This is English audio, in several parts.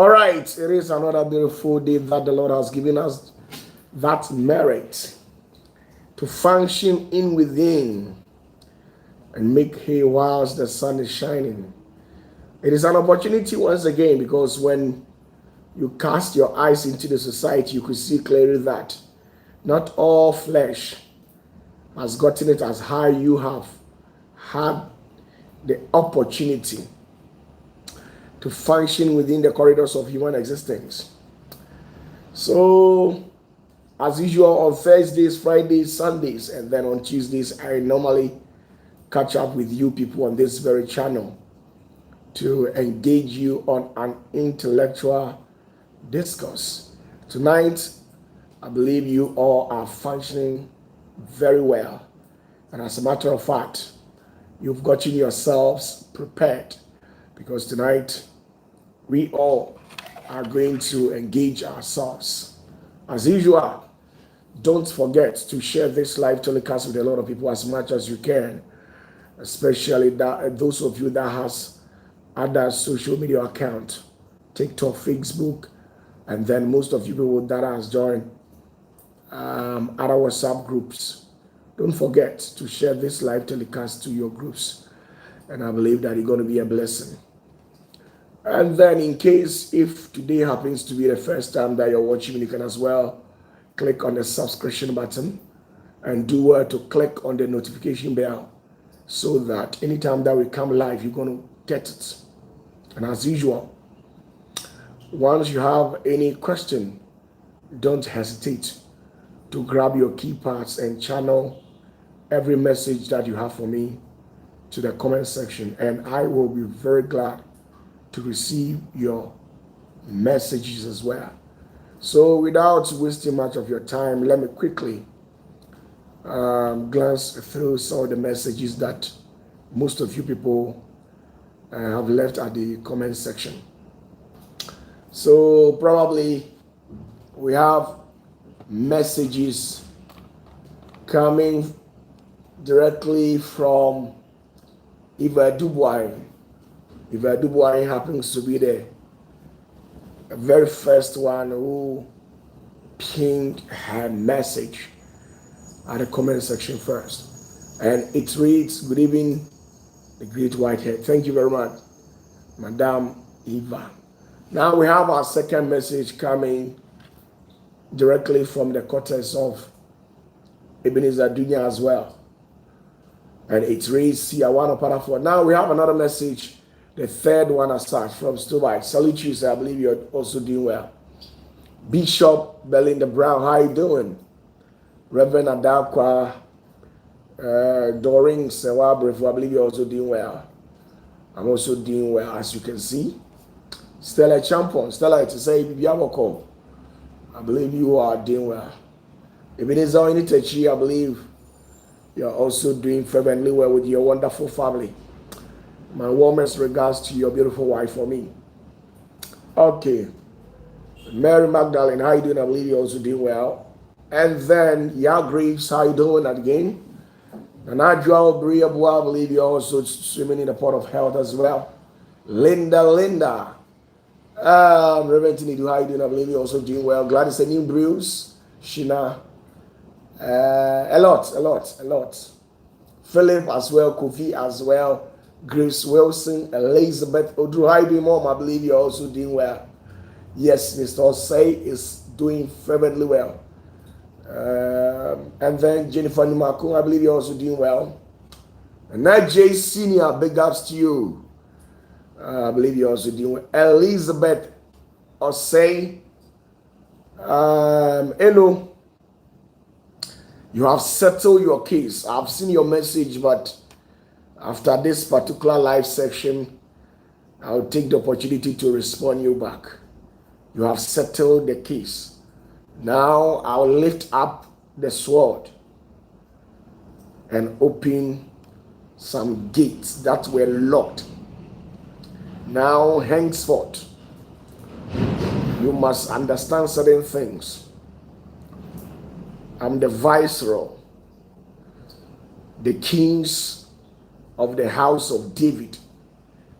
All right, it is another beautiful day that the Lord has given us that merit to function in within and make hay whilst the sun is shining. It is an opportunity once again because when you cast your eyes into the society, you could see clearly that not all flesh has gotten it as high you have had the opportunity to function within the corridors of human existence. So, as usual, on Thursdays, Fridays, Sundays, and then on Tuesdays, I normally catch up with you people on this very channel to engage you on an intellectual discourse. Tonight, I believe you all are functioning very well. And as a matter of fact, you've gotten yourselves prepared because tonight we all are going to engage ourselves. As usual, don't forget to share this live telecast with a lot of people as much as you can, especially those of you that has other social media account, TikTok, Facebook, and then most of you people that has joined other WhatsApp groups. Don't forget to share this live telecast to your groups, and I believe that it's going to be a blessing. And then in case if today happens to be the first time that you're watching, you can as well click on the subscription button and do well to click on the notification bell so that anytime that we come live, you're going to get it. And as usual, once you have any question, don't hesitate to grab your keypads and channel every message that you have for me to the comment section, and I will be very glad to receive your messages as well. So without wasting much of your time, let me quickly glance through some of the messages that most of you people have left at the comment section. So probably we have messages coming directly from Eva Dubois. Eva Dubois happens to be the very first one who pinged her message at the comment section first. And it reads, "Good evening, the great whitehead." Thank you very much, Madame Eva. Now we have our second message coming directly from the quarters of Ebenezer Dunya as well. And it reads, "Siawan OPATAFUOR." Now we have another message, the third one as such, from Stubite. Salute you, sir. I believe you're also doing well. Bishop Belinda Brown, how you doing? Reverend Adakwa Doreen Sewabref, I believe you're also doing well. I'm also doing well, as you can see. Stella Champon, Stella, to say, I believe you are doing well. If it is all in Itachi, I believe you're also doing fervently well with your wonderful family. My warmest regards to your beautiful wife for me. Okay. Mary Magdalene, how you doing? I believe you're also doing well. And then, Graves, how you doing again? And Adjoa Briabua, I believe you're also swimming in the pot of health as well. Linda. Reverend Tinidu, how you doing? I believe you're also doing well. Gladys and New Bruce, Shina. A lot. Philip as well, Kofi as well. Grace Wilson, Elizabeth Odru, how you doing, Mom? I believe you're also doing well. Yes, Mr. Osei is doing fervently well. And then Jennifer Nimako, I believe you're also doing well. And now Jay Senior, big ups to you. I believe you're also doing well. Elizabeth Osei, hello. You have settled your case. I've seen your message, but after this particular live section, I'll take the opportunity to respond you back. You have settled the case. Now I'll lift up the sword and open some gates that were locked. Now, henceforth, you must understand certain things. I'm the viceroy, the kings of the house of David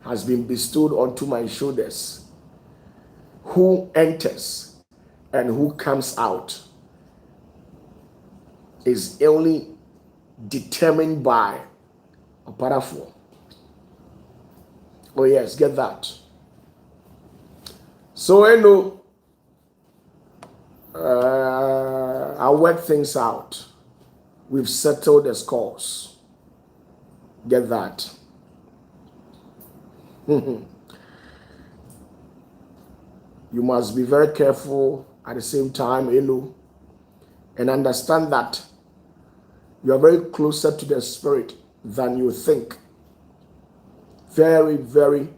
has been bestowed onto my shoulders. who enters and who comes out is only determined by OPATAFUOR. Oh yes, get that. So I'll work things out. We've settled the scores. Get that. You must be very careful at the same time, and understand that you are very closer to the spirit than you think. Very, very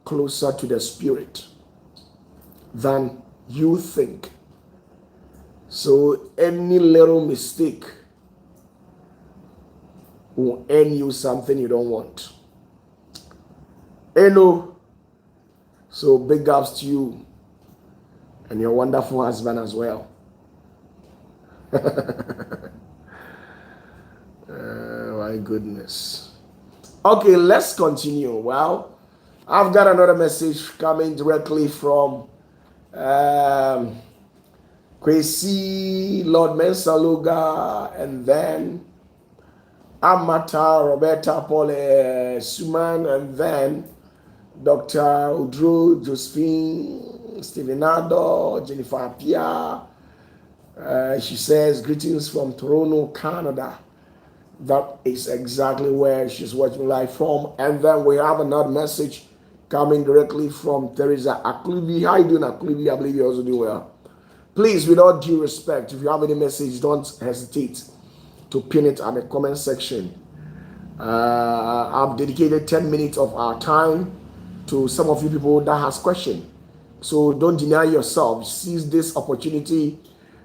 closer to the spirit than you think. So any little mistake will earn you something you don't want. So big ups to you and your wonderful husband as well. My goodness. Okay, let's continue. Well, I've got another message coming directly from Kwesi, Lord Mensaluga, and then Amata, Roberta, Paul Suman, and then Dr. Udro, Josephine, Stevenado, Jennifer Pia. She says, greetings from Toronto, Canada. That is exactly where she's watching live from. And then we have another message coming directly from Teresa Aklubi. How you doing, Aklubi? I believe you're also doing well. Please, with all due respect, if you have any message, don't hesitate to pin it at the comment section. I've dedicated 10 minutes of our time to some of you people that has questions. So don't deny yourself. Seize this opportunity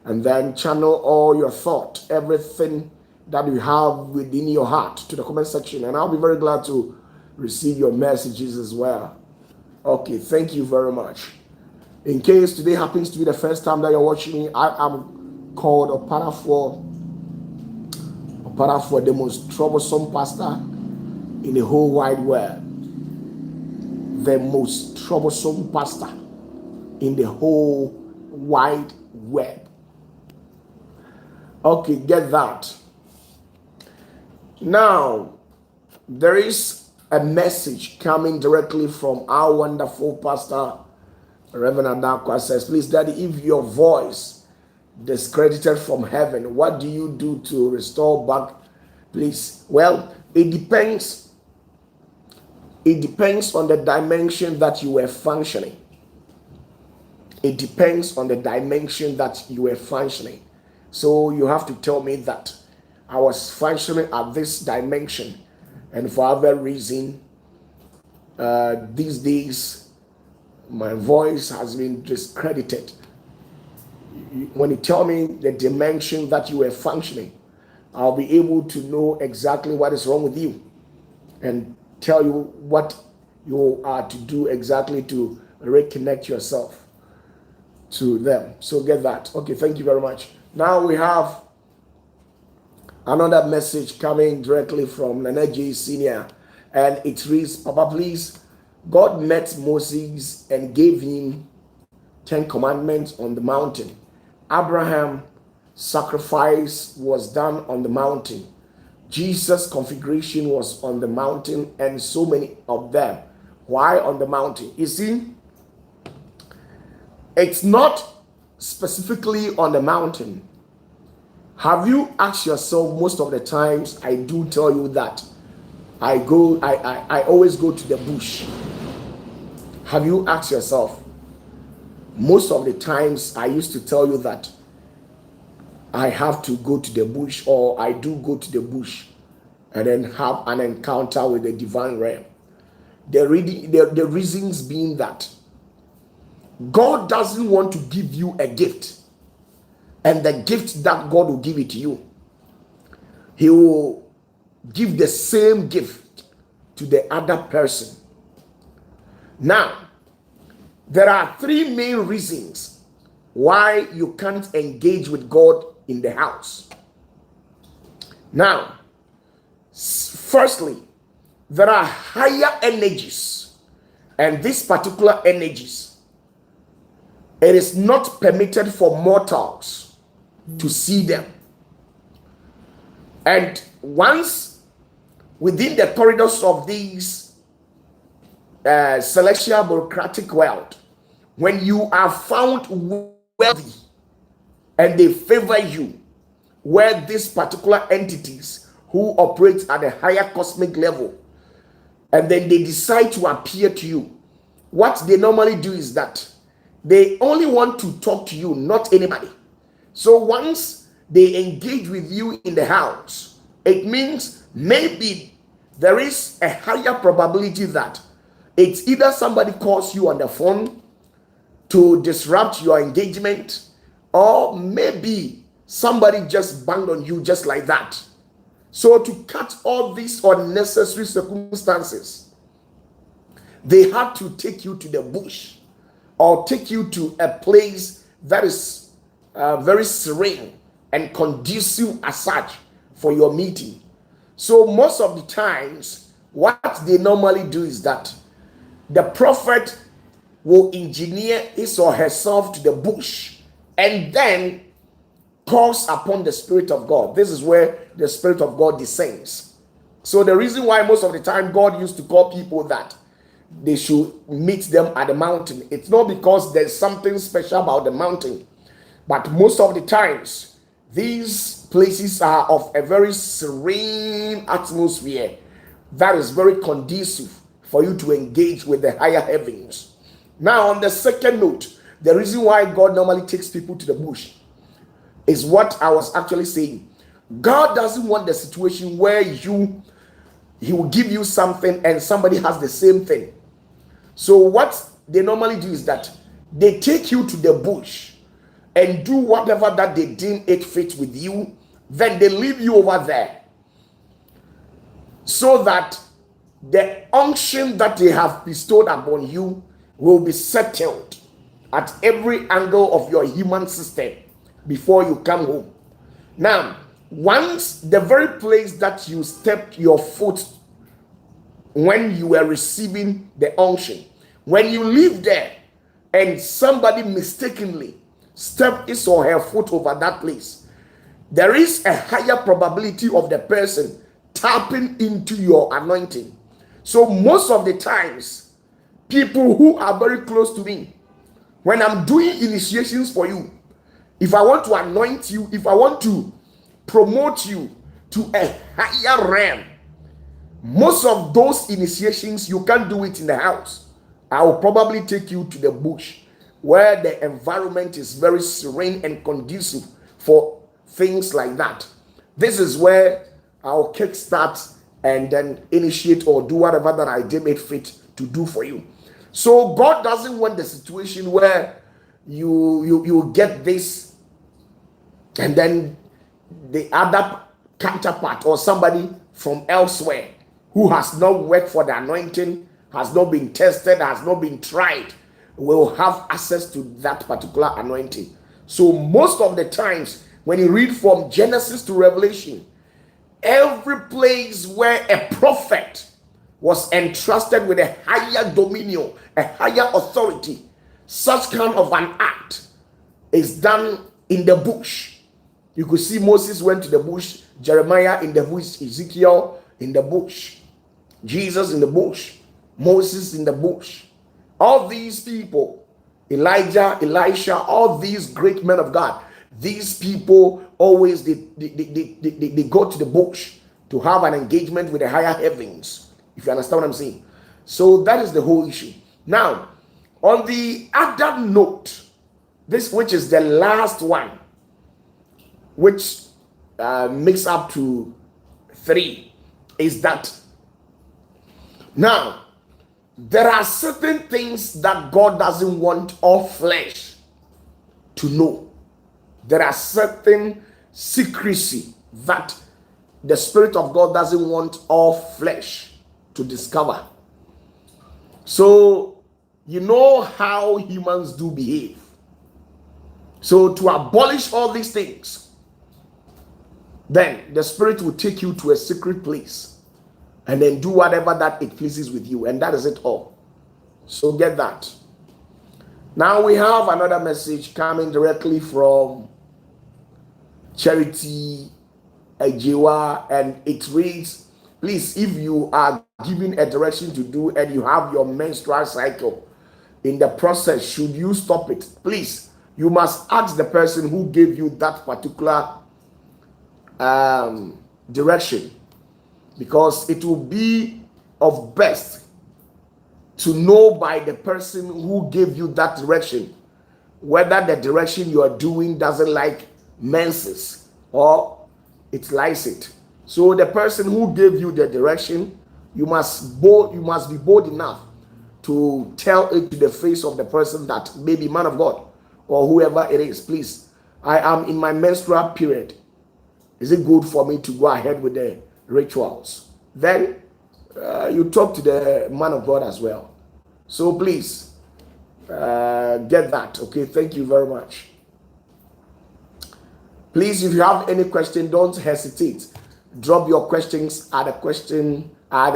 and then channel all your thought, everything that you have within your heart to the comment section. And I'll be very glad to receive your messages as well. Okay, thank you very much. In case today happens to be the first time that you're watching me, I am called OPATAFUOR, the most troublesome pastor in the whole wide world. The most troublesome pastor in the whole wide web. Okay, get that. Now, there is a message coming directly from our wonderful pastor, Reverend Adakwa. Says, please, Daddy, if your voice discredited from heaven, what do you do to restore back? Please. Well, it depends. It depends on the dimension that you were functioning. It depends on the dimension that you were functioning. So you have to tell me that I was functioning at this dimension, and for other reason, these days, my voice has been discredited. When you tell me the dimension that you were functioning, I'll be able to know exactly what is wrong with you and tell you what you are to do exactly to reconnect yourself to them. So get that. Okay, thank you very much. Now we have another message coming directly from Nanaji Senior, and it reads, Papa, please, God met Moses and gave him 10 commandments on the mountain. Abraham's sacrifice was done on the mountain. Jesus' configuration was on the mountain, and so many of them. Why on the mountain? You see, it's not specifically on the mountain. Have you asked yourself, most of the times I do tell you that I always go to the bush. Have you asked yourself, most of the times I used to tell you that I have to go to the bush, or I do go to the bush and then have an encounter with the divine realm? The reasons being that God doesn't want to give you a gift, and the gift that God will give it to you, He will give the same gift to the other person. Now, there are three main reasons why you can't engage with God in the house. Now, firstly, there are higher energies, and these particular energies It is not permitted for mortals to see them. And once within the corridors of these celestial bureaucratic world, when you are found wealthy and they favor you, where these particular entities who operate at a higher cosmic level, and then they decide to appear to you, what they normally do is that they only want to talk to you, not anybody. So once they engage with you in the house, it means maybe there is a higher probability that it's either somebody calls you on the phone to disrupt your engagement, or maybe somebody just banged on you just like that. So to cut all these unnecessary circumstances, they had to take you to the bush or take you to a place that is very serene and conducive as such for your meeting. So most of the times, what they normally do is that the prophet will engineer his or herself to the bush and then calls upon the Spirit of God. This is where the Spirit of God descends. So the reason why most of the time God used to call people that they should meet them at the mountain, it's not because there's something special about the mountain, but most of the times these places are of a very serene atmosphere that is very conducive for you to engage with the higher heavens. Now, on the second note, the reason why God normally takes people to the bush is what I was actually saying. God doesn't want the situation where he will give you something and somebody has the same thing. So what they normally do is that they take you to the bush and do whatever that they deem it fit with you. Then they leave you over there so that the unction that they have bestowed upon you will be settled at every angle of your human system before you come home. Now, once the very place that you stepped your foot when you were receiving the unction, when you leave there and somebody mistakenly stepped his or her foot over that place, there is a higher probability of the person tapping into your anointing. So most of the times, people who are very close to me, when I'm doing initiations for you, if I want to anoint you, if I want to promote you to a higher realm, most of those initiations, you can't do it in the house. I will probably take you to the bush where the environment is very serene and conducive for things like that. This is where I'll kickstart and then initiate or do whatever that I deem it fit to do for you. So God doesn't want the situation where you get this and then the other counterpart or somebody from elsewhere who has not worked for the anointing, has not been tested, has not been tried, will have access to that particular anointing. So most of the times when you read from Genesis to Revelation, every place where a prophet was entrusted with a higher dominion, a higher authority, such kind of an act is done in the bush. You could see Moses went to the bush, Jeremiah in the bush, Ezekiel in the bush, Jesus in the bush, Moses in the bush. All these people, Elijah, Elisha, all these great men of God, these people always they go to the bush to have an engagement with the higher heavens, if you understand what I'm saying. So that is the whole issue. Now, on the other note, this which is the last one, which makes up to 3, is that now there are certain things that God doesn't want all flesh to know. There are certain secrecy that the Spirit of God doesn't want all flesh to discover. So you know how humans do behave. So to abolish all these things, then the Spirit will take you to a secret place and then do whatever that it pleases with you, and that is it all. So get that. Now we have another message coming directly from Charity Ejiwa, and it reads, please, if you are given a direction to do and you have your menstrual cycle in the process, should you stop it? Please, you must ask the person who gave you that particular direction, because it will be of best to know by the person who gave you that direction whether the direction you are doing doesn't like menses or it likes it. So the person who gave you the direction, you must be bold enough to tell it to the face of the person that, maybe man of God or whoever it is, please, I am in my menstrual period. Is it good for me to go ahead with the rituals? Then you talk to the man of God as well. So please get that. Okay, thank you very much. Please, if you have any question, don't hesitate. Drop your questions at the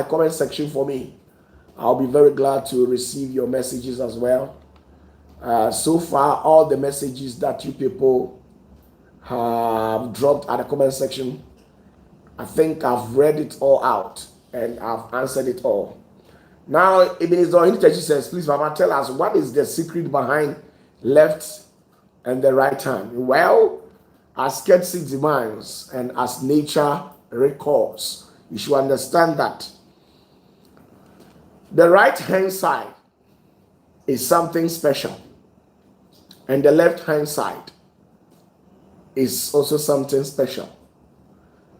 comment section for me. I'll be very glad to receive your messages as well. So far, all the messages that you people have dropped at the comment section, I think I've read it all out and I've answered it all. Now, Ebenezer Hintechi says, please, Mama, tell us what is the secret behind left and the right hand? Well, as scarcity demands and as nature recalls, you should understand that the right hand side is something special, and the left hand side is also something special.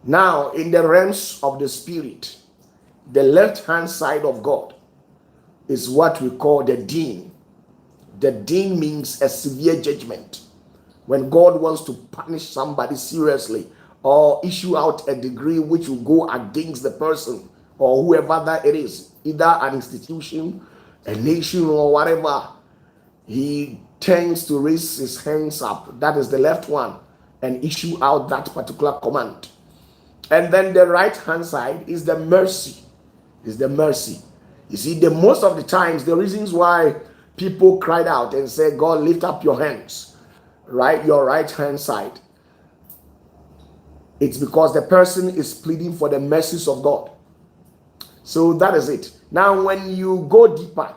Now, in the realms of the spirit, the left hand side of God is what we call the deen. The deen means a severe judgment. When God wants to punish somebody seriously or issue out a decree which will go against the person or whoever that it is, either an institution, a nation, or whatever, he tends to raise his hands up, that is the left one, and issue out that particular command. And then the right hand side is the mercy. You see, the most of the times, the reasons why people cried out and said, God, lift up your hands, right? Your right hand side. It's because the person is pleading for the mercies of God. So that is it. Now, when you go deeper,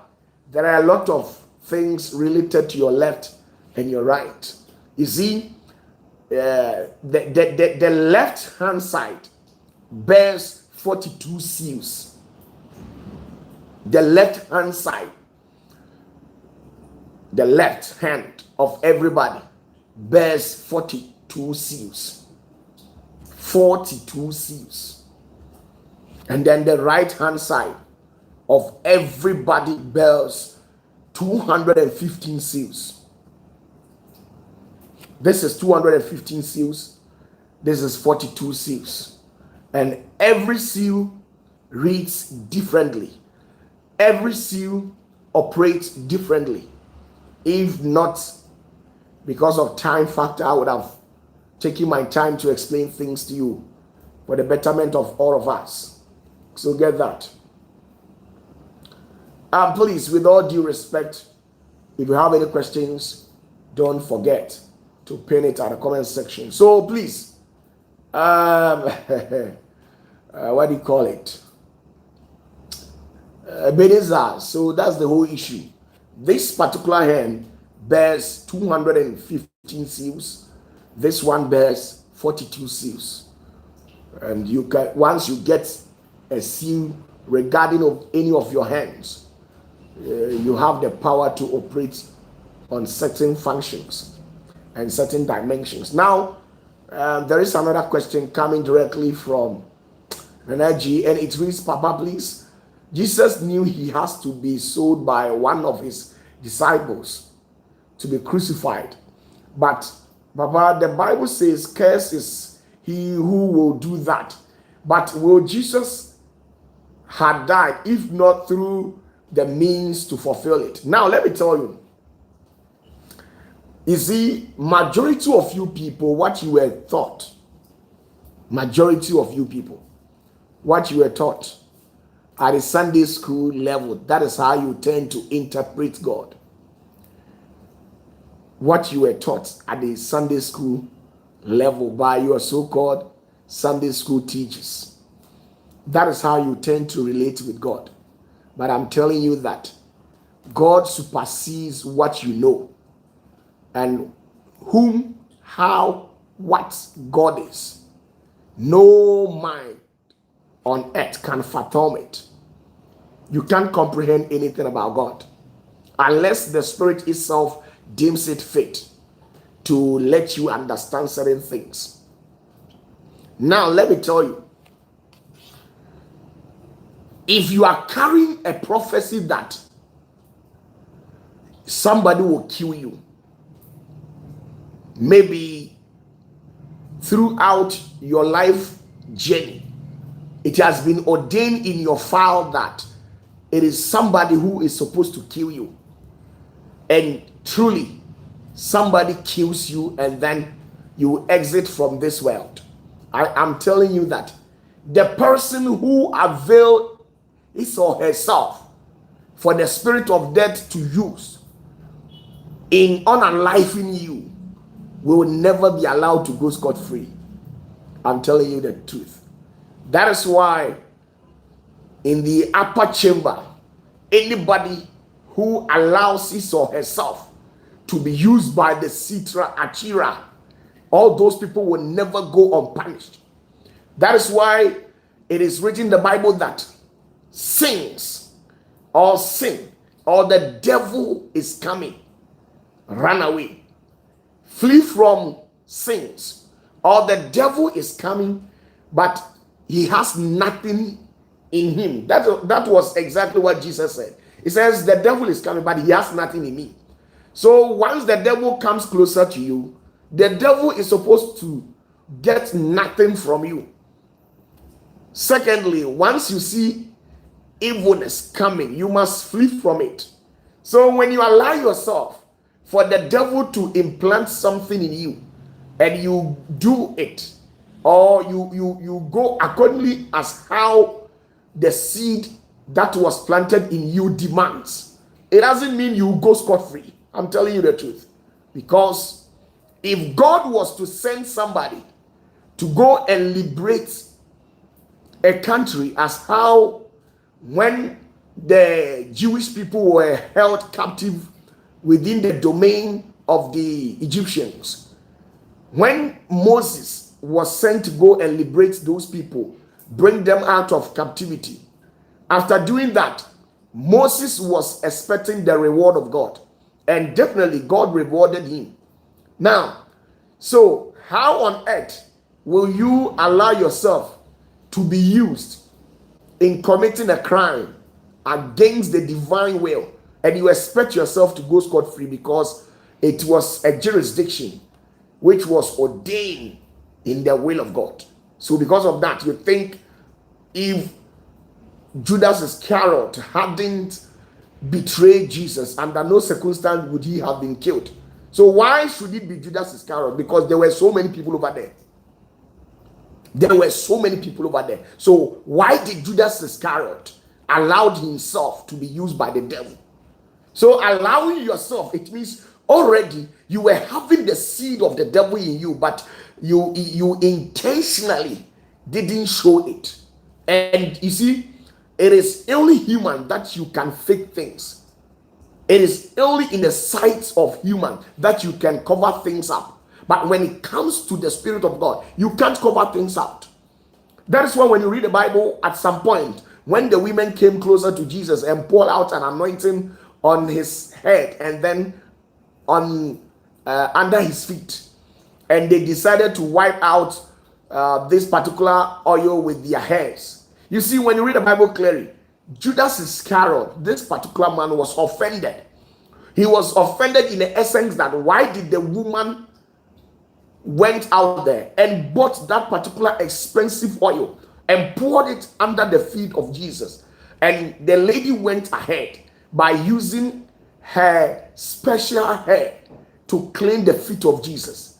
there are a lot of things related to your left and your right. You see, the left hand side bears 42 seals. The left hand side, the left hand of everybody bears 42 seals. 42 seals. And then the right hand side of everybody bears 215 seals. This is 215 seals. This is 42 seals. And every seal reads differently. Every seal operates differently. If not because of time factor, I would have taken my time to explain things to you for the betterment of all of us. So get that. Please, with all due respect, if you have any questions, don't forget to pin it at the comment section. So please, what do you call it? Ebenezer. So that's the whole issue. This particular hand bears 215 seals. This one bears 42 seals. And you can, once you get a seal regarding of any of your hands, you have the power to operate on certain functions and certain dimensions. Now, there is another question coming directly from Energy, and it reads, Papa, please. Jesus knew he has to be sold by one of his disciples to be crucified. But, Papa, the Bible says, cursed is he who will do that. But will Jesus have died if not through the means to fulfill it? Now, let me tell you. You see, majority of you people, what you were taught, majority of you people, what you were taught at a Sunday school level, that is how you tend to interpret God. what you were taught at the Sunday school level by your so-called Sunday school teachers. That is how you tend to relate with God. But I'm telling you that God supersedes what you know. And whom, how, what God is. No mind on earth can fathom it. You can't comprehend anything about God unless the Spirit itself deems it fit to let you understand certain things. Now, let me tell you, if you are carrying a prophecy that somebody will kill you, maybe throughout your life journey, it has been ordained in your file that it is somebody who is supposed to kill you, and truly somebody kills you and then you exit from this world. I am telling you that the person who availed his or herself for the spirit of death to use in unaliving you will never be allowed to go scot-free. I'm telling you the truth. That is why in the upper chamber, anybody who allows his or herself to be used by the Sitra Achira, all those people will never go unpunished. That is why it is written in the Bible that sins or sin or the devil is coming, run away. Flee from sins, or the devil is coming, but he has nothing in him. That was exactly what Jesus said. He says, the devil is coming, but he has nothing in me. So once the devil comes closer to you, the devil is supposed to get nothing from you. Secondly, once you see evilness coming, you must flee from it. So when you allow yourself for the devil to implant something in you and you do it, or you go accordingly as how the seed that was planted in you demands, it doesn't mean you go scot-free. I'm telling you the truth. Because if God was to send somebody to go and liberate a country, as how when the Jewish people were held captive within the domain of the Egyptians, when Moses was sent to go and liberate those people, bring them out of captivity, after doing that, Moses was expecting the reward of God, and definitely God rewarded him. Now, so how on earth will you allow yourself to be used in committing a crime against the divine will, and you expect yourself to go scot-free because it was a jurisdiction which was ordained in the will of God? So because of that, you think if Judas Iscariot hadn't betrayed Jesus, under no circumstance would he have been killed. So why should it be Judas Iscariot? Because there were so many people over there. There were so many people over there. So why did Judas Iscariot allow himself to be used by the devil? So allowing yourself, it means already you were having the seed of the devil in you, but you intentionally didn't show it. And you see, it is only human that you can fake things. It is only in the sight of human that you can cover things up. But when it comes to the Spirit of God, you can't cover things out. That is why when you read the Bible, at some point, when the women came closer to Jesus and poured out an anointing on his head and then on under his feet, and they decided to wipe out this particular oil with their hairs. You see, when you read the Bible clearly, Judas Iscariot, this particular man, was offended. He was offended in the essence that why did the woman went out there and bought that particular expensive oil and poured it under the feet of Jesus, and the lady went ahead by using her special hair to clean the feet of Jesus.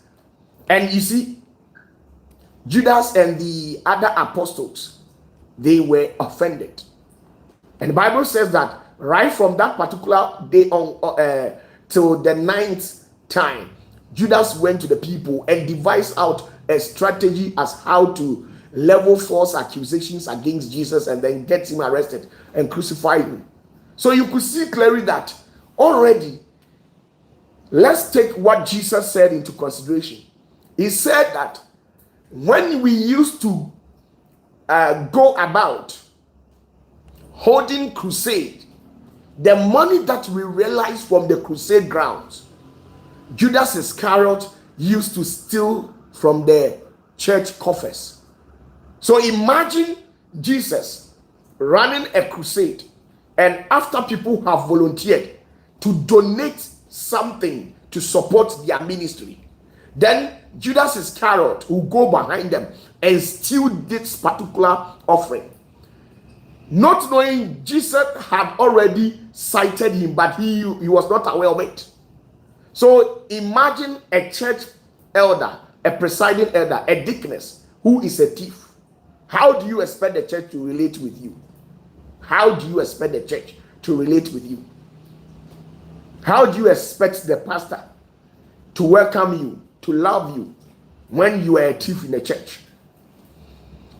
And you see, Judas and the other apostles, they were offended. And the Bible says that right from that particular day on till the ninth time, Judas went to the people and devised out a strategy as how to level false accusations against Jesus and then get him arrested and crucify him. So you could see clearly that already. Let's take what Jesus said into consideration. He said that when we used to go about holding crusade, the money that we realized from the crusade grounds, Judas Iscariot used to steal from the church coffers. So imagine Jesus running a crusade, and after people have volunteered to donate something to support their ministry, then Judas Iscariot will go behind them and steal this particular offering, not knowing Jesus had already cited him, but he was not aware of it. So imagine a church elder, a presiding elder, a deaconess who is a thief. How do you expect the church to relate with you? How do you expect the church to relate with you? How do you expect the pastor to welcome you, to love you, when you are a thief in the church?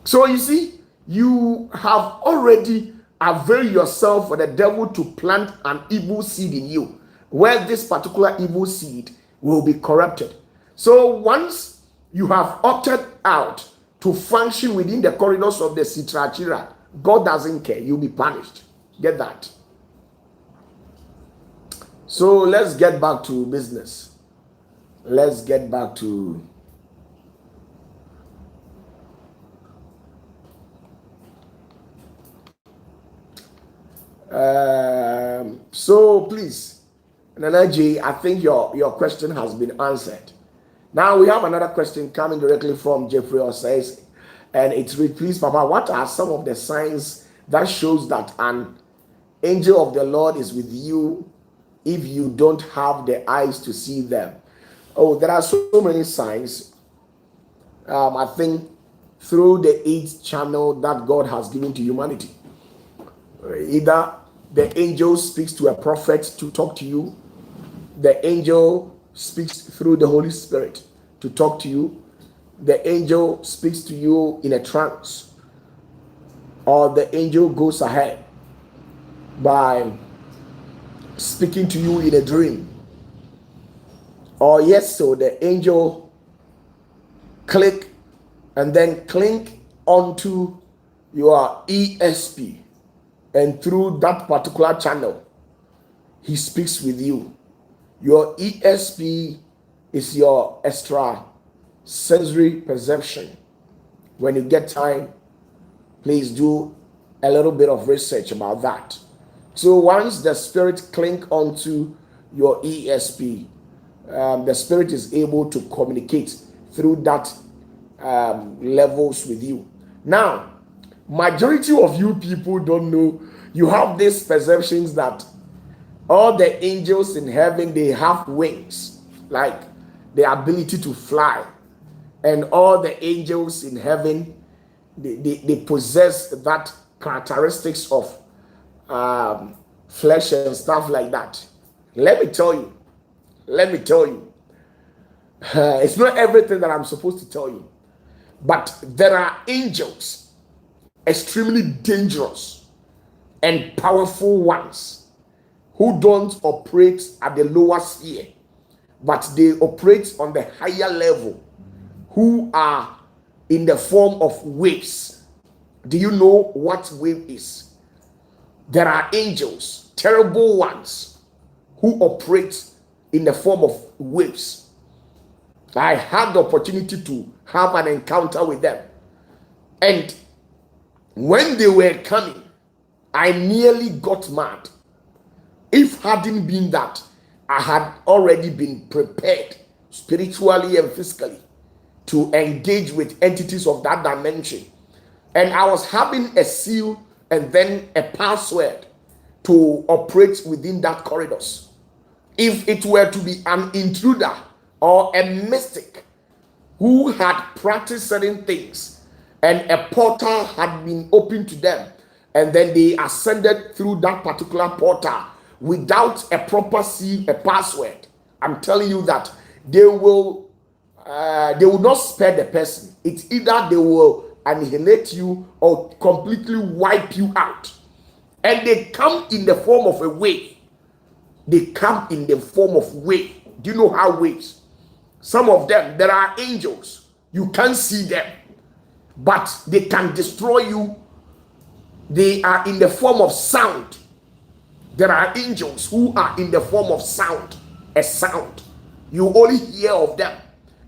So you see, you have already availed yourself for the devil to plant an evil seed in you, where this particular evil seed will be corrupted. So once you have opted out to function within the corridors of the Sitrachira, God doesn't care. You'll be punished. Get that? So let's get back to business. Let's get back to so please, Nana J, I think your question has been answered. Now we have another question coming directly from Jeffrey Osais, and it's read, please, Papa, what are some of the signs that shows that an angel of the Lord is with you if you don't have the eyes to see them? Oh, there are so many signs. I think through the 8th channel that God has given to humanity. Either the angel speaks to a prophet to talk to you, the angel speaks through the Holy Spirit to talk to you, the angel speaks to you in a trance, or the angel goes ahead by speaking to you in a dream. Or yes, so the angel click and then clink onto your ESP, and through that particular channel he speaks with you. Your ESP is your extra sensory perception. When you get time, please do a little bit of research about that. So once the spirit clink onto your ESP, the spirit is able to communicate through that levels with you. Now, majority of you people don't know you have these perceptions that all the angels in heaven, they have wings, like the ability to fly, and all the angels in heaven, they possess that characteristics of flesh and stuff like that. Let me tell you, it's not everything that I'm supposed to tell you, but there are angels, extremely dangerous and powerful ones, who don't operate at the lower sphere, but they operate on the higher level, who are in the form of waves. Do you know what wave is? There are angels, terrible ones, who operate in the form of waves. I had the opportunity to have an encounter with them, and when they were coming, I nearly got mad. If hadn't been that I had already been prepared spiritually and physically to engage with entities of that dimension, and I was having a seal and then a password to operate within that corridors. If it were to be an intruder or a mystic who had practiced certain things and a portal had been opened to them, and then they ascended through that particular portal without a proper seal, a password, I'm telling you that they will not spare the person. It's either they will annihilate you or completely wipe you out. And they come in the form of a wave. They come in the form of wave. Do you know how waves? Some of them, there are angels. You can't see them, but they can destroy you. They are in the form of sound. There are angels who are in the form of sound, a sound. You only hear of them.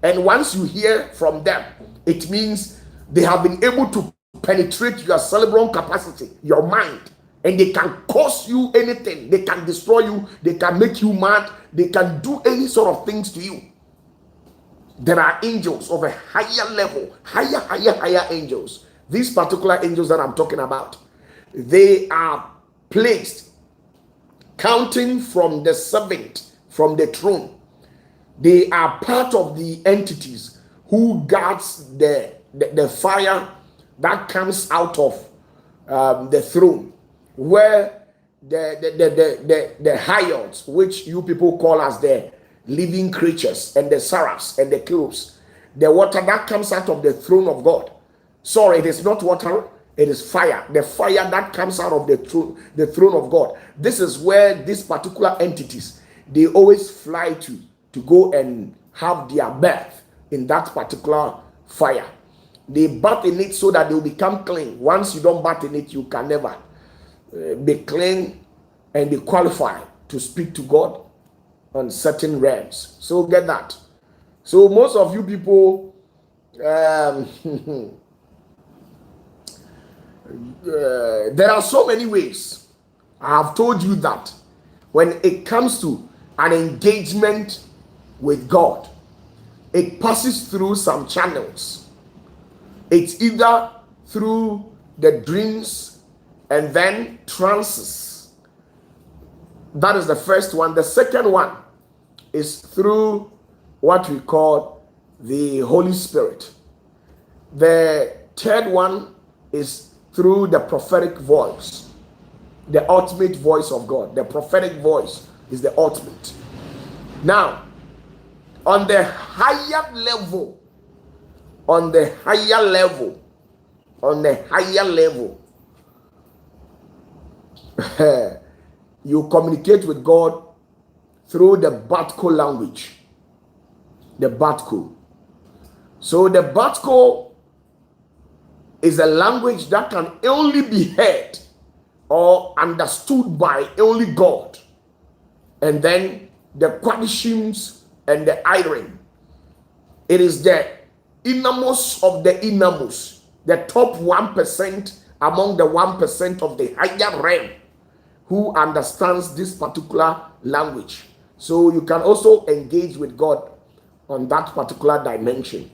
And once you hear from them, it means they have been able to penetrate your cerebral capacity, your mind, and they can cause you anything. They can destroy you. They can make you mad. They can do any sort of things to you. There are angels of a higher level, higher angels. These particular angels that I'm talking about, they are placed counting from the seventh, from the throne. They are part of the entities who guards the fire that comes out of the throne, where the hyods, which you people call as the living creatures, and the seraphs and the cherubs, the water that comes out of the throne of God. Sorry, it is not water, it is fire. The fire that comes out of the throne of God. This is where these particular entities, they always fly to go and have their birth in that particular fire. They bath in it so that they will become clean. Once you don't bath in it, you can never be clean and be qualified to speak to God on certain realms. So get that. So most of you people, there are so many ways. I have told you that when it comes to an engagement with God, it passes through some channels. It's either through the dreams and then trances. That is the first one. The second one is through what we call the Holy Spirit. The third one is through the prophetic voice, the ultimate voice of God. The prophetic voice is the ultimate. Now, on the higher level, you communicate with God through the Batco language. The Batco. So the Batco is a language that can only be heard or understood by only God. And then the Quadishims and the Iron. It is the innermost of the innermost, the top 1% among the 1% of the higher realm who understands this particular language. So you can also engage with God on that particular dimension,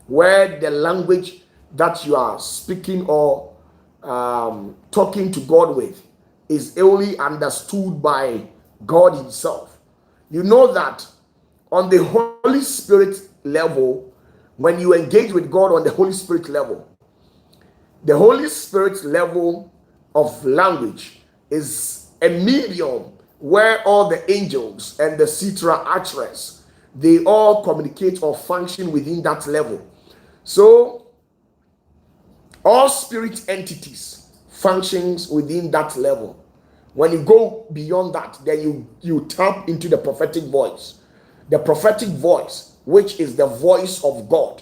where the language that you are speaking or talking to God with is only understood by God himself. You know that on the Holy Spirit level, when you engage with God on the Holy Spirit level, the Holy Spirit level of language is a medium where all the angels and the Citra Archers, they all communicate or function within that level. So all spirit entities functions within that level. When you go beyond that, then you tap into the prophetic voice. The prophetic voice, which is the voice of God.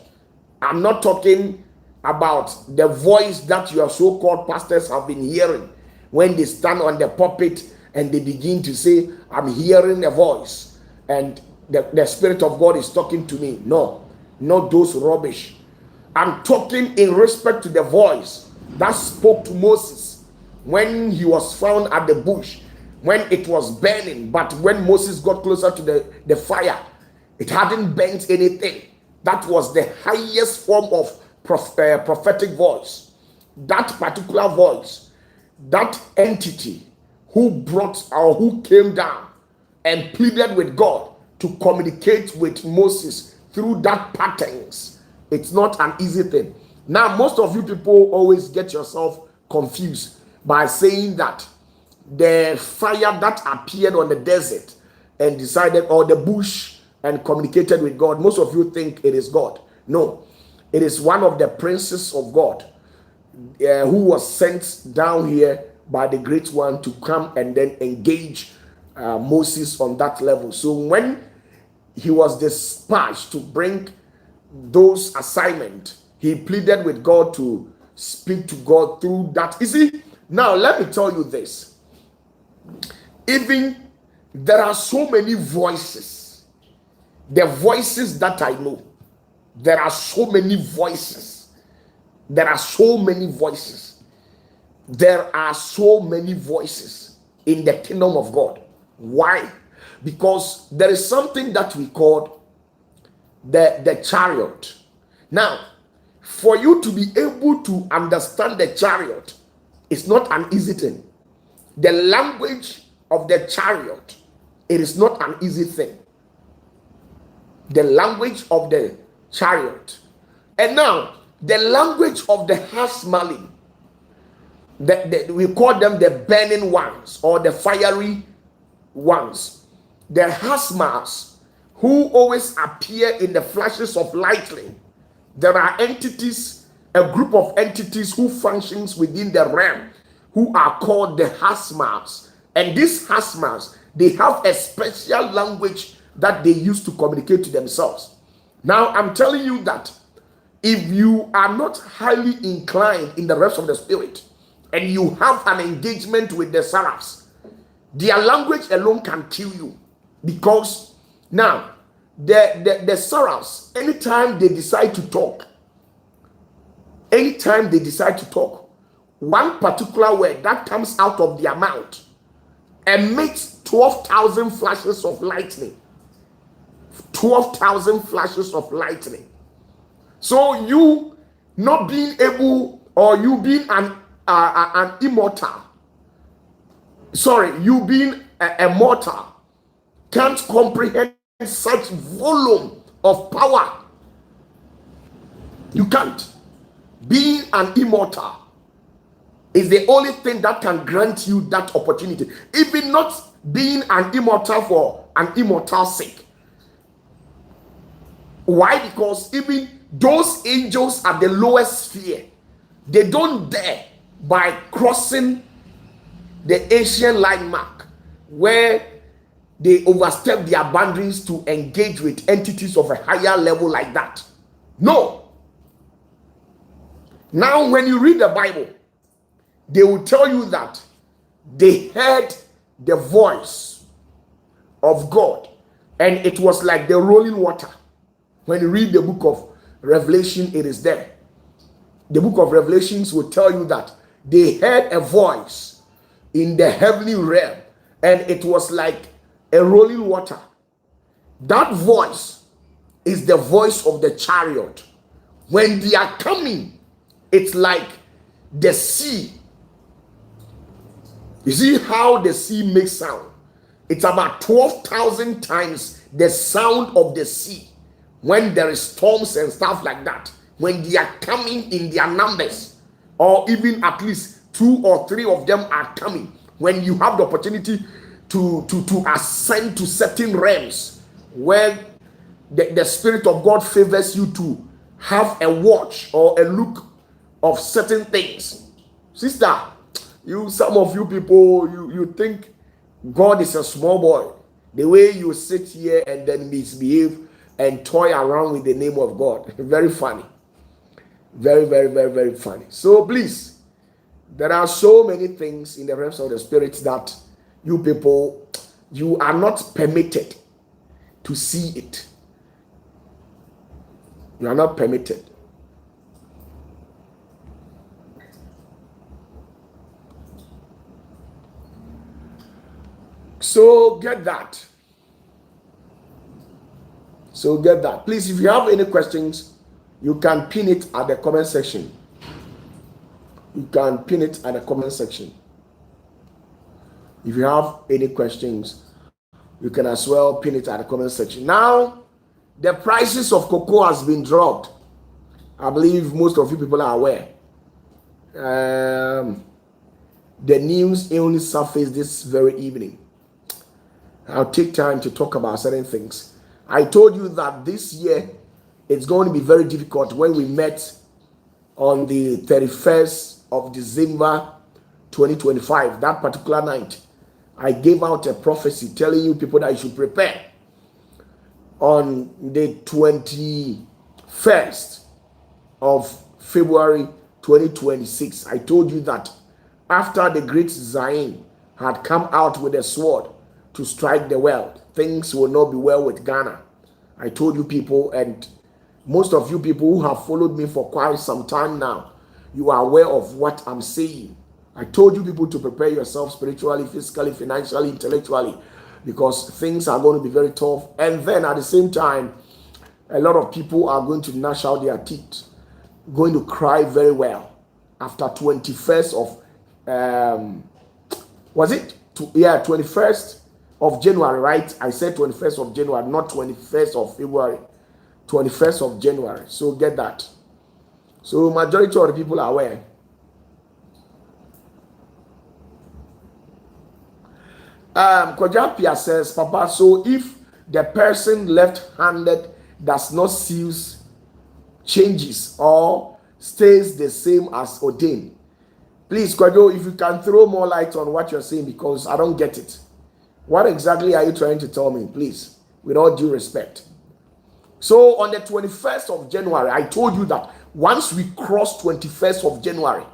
I'm not talking about the voice that your so-called pastors have been hearing when they stand on the pulpit and they begin to say, I'm hearing a voice and the Spirit of God is talking to me. No, not those rubbish. I'm talking in respect to the voice that spoke to Moses when he was found at the bush, when it was burning. But when Moses got closer to the fire, it hadn't burnt anything. That was the highest form of prophetic voice. That particular voice, that entity who brought or who came down and pleaded with God to communicate with Moses through that patterns. It's not an easy thing. Now, most of you people always get yourself confused by saying that the fire that appeared on the desert and decided, or the bush and communicated with God. Most of you think it is God. No, it is one of the princes of God who was sent down here by the great one to come and then engage Moses on that level. So when he was dispatched to bring those assignments, he pleaded with God to speak to God through that. You see, now let me tell you this. Even there are so many voices. The voices that I know, there are so many voices. There are so many voices. There are so many voices in the kingdom of God. Why? Because there is something that we call the chariot. Now, for you to be able to understand the chariot, it's not an easy thing. The language of the chariot, it is not an easy thing. The language of the chariot. And now, the language of the hasmalim, we call them the burning ones or the fiery ones. The hasmas who always appear in the flashes of lightning. There are entities, a group of entities who functions within the realm, who are called the hasmas. And these hasmas, they have a special language that they use to communicate to themselves. Now, I'm telling you that if you are not highly inclined in the realms of the spirit, and you have an engagement with the seraphs, their language alone can kill you. Because now, the seraphs, anytime they decide to talk, one particular word that comes out of their mouth emits 12,000 flashes of lightning. 12,000 flashes of lightning. So you not being able, or you being an immortal, you being a mortal, can't comprehend such volume of power. You can't. Being an immortal is the only thing that can grant you that opportunity. Even not being an immortal for an immortal's sake. Why? Because even those angels at the lowest sphere, they don't dare by crossing the Asian landmark where they overstep their boundaries to engage with entities of a higher level like that. No. Now, when you read the Bible, they will tell you that they heard the voice of God, and it was like the rolling water. When you read the book of Revelation, it is there. The book of Revelations will tell you that they heard a voice in the heavenly realm, and it was like a rolling water. That voice is the voice of the chariot. When they are coming, it's like the sea. You see how the sea makes sound? It's about 12,000 times the sound of the sea when there is storms and stuff like that. When they are coming in their numbers, or even at least 2 or 3 of them are coming, when you have the opportunity to ascend to certain realms where the Spirit of God favors you to have a watch or a look of certain things. Sister, some of you people, you think God is a small boy. The way you sit here and then misbehave and toy around with the name of God. Very funny. Very, very, very, very funny. So please, there are so many things in the realms of the spirit that you people, you are not permitted to see it. You are not permitted. So get that. Please, if you have any questions, you can pin it at the comment section. If you have any questions, you can as well pin it at the comment section. Now, the prices of cocoa has been dropped. I believe most of you people are aware. The news only surfaced this very evening. I'll take time to talk about certain things. I told you that this year it's going to be very difficult. When we met on the 31st of December 2025, that particular night, I gave out a prophecy telling you people that you should prepare. On the 21st of February 2026, I told you that after the great Zion had come out with a sword to strike the world, things will not be well with Ghana. I told you people, and most of you people who have followed me for quite some time now, you are aware of what I'm saying. I told you people to prepare yourself spiritually, physically, financially, intellectually, because things are going to be very tough. And then at the same time, a lot of people are going to gnash out their teeth, going to cry very well after 21st of 21st of January, right? I said 21st of January, not 21st of February, 21st of January. So get that. So majority of the people are aware. Kojapia says, Papa, so if the person left-handed does not cease, changes, or stays the same as ordained. Please, Kojo, if you can throw more light on what you're saying, because I don't get it. What exactly are you trying to tell me, please, with all due respect? So on the 21st of January, I told you that once we cross 21st of January,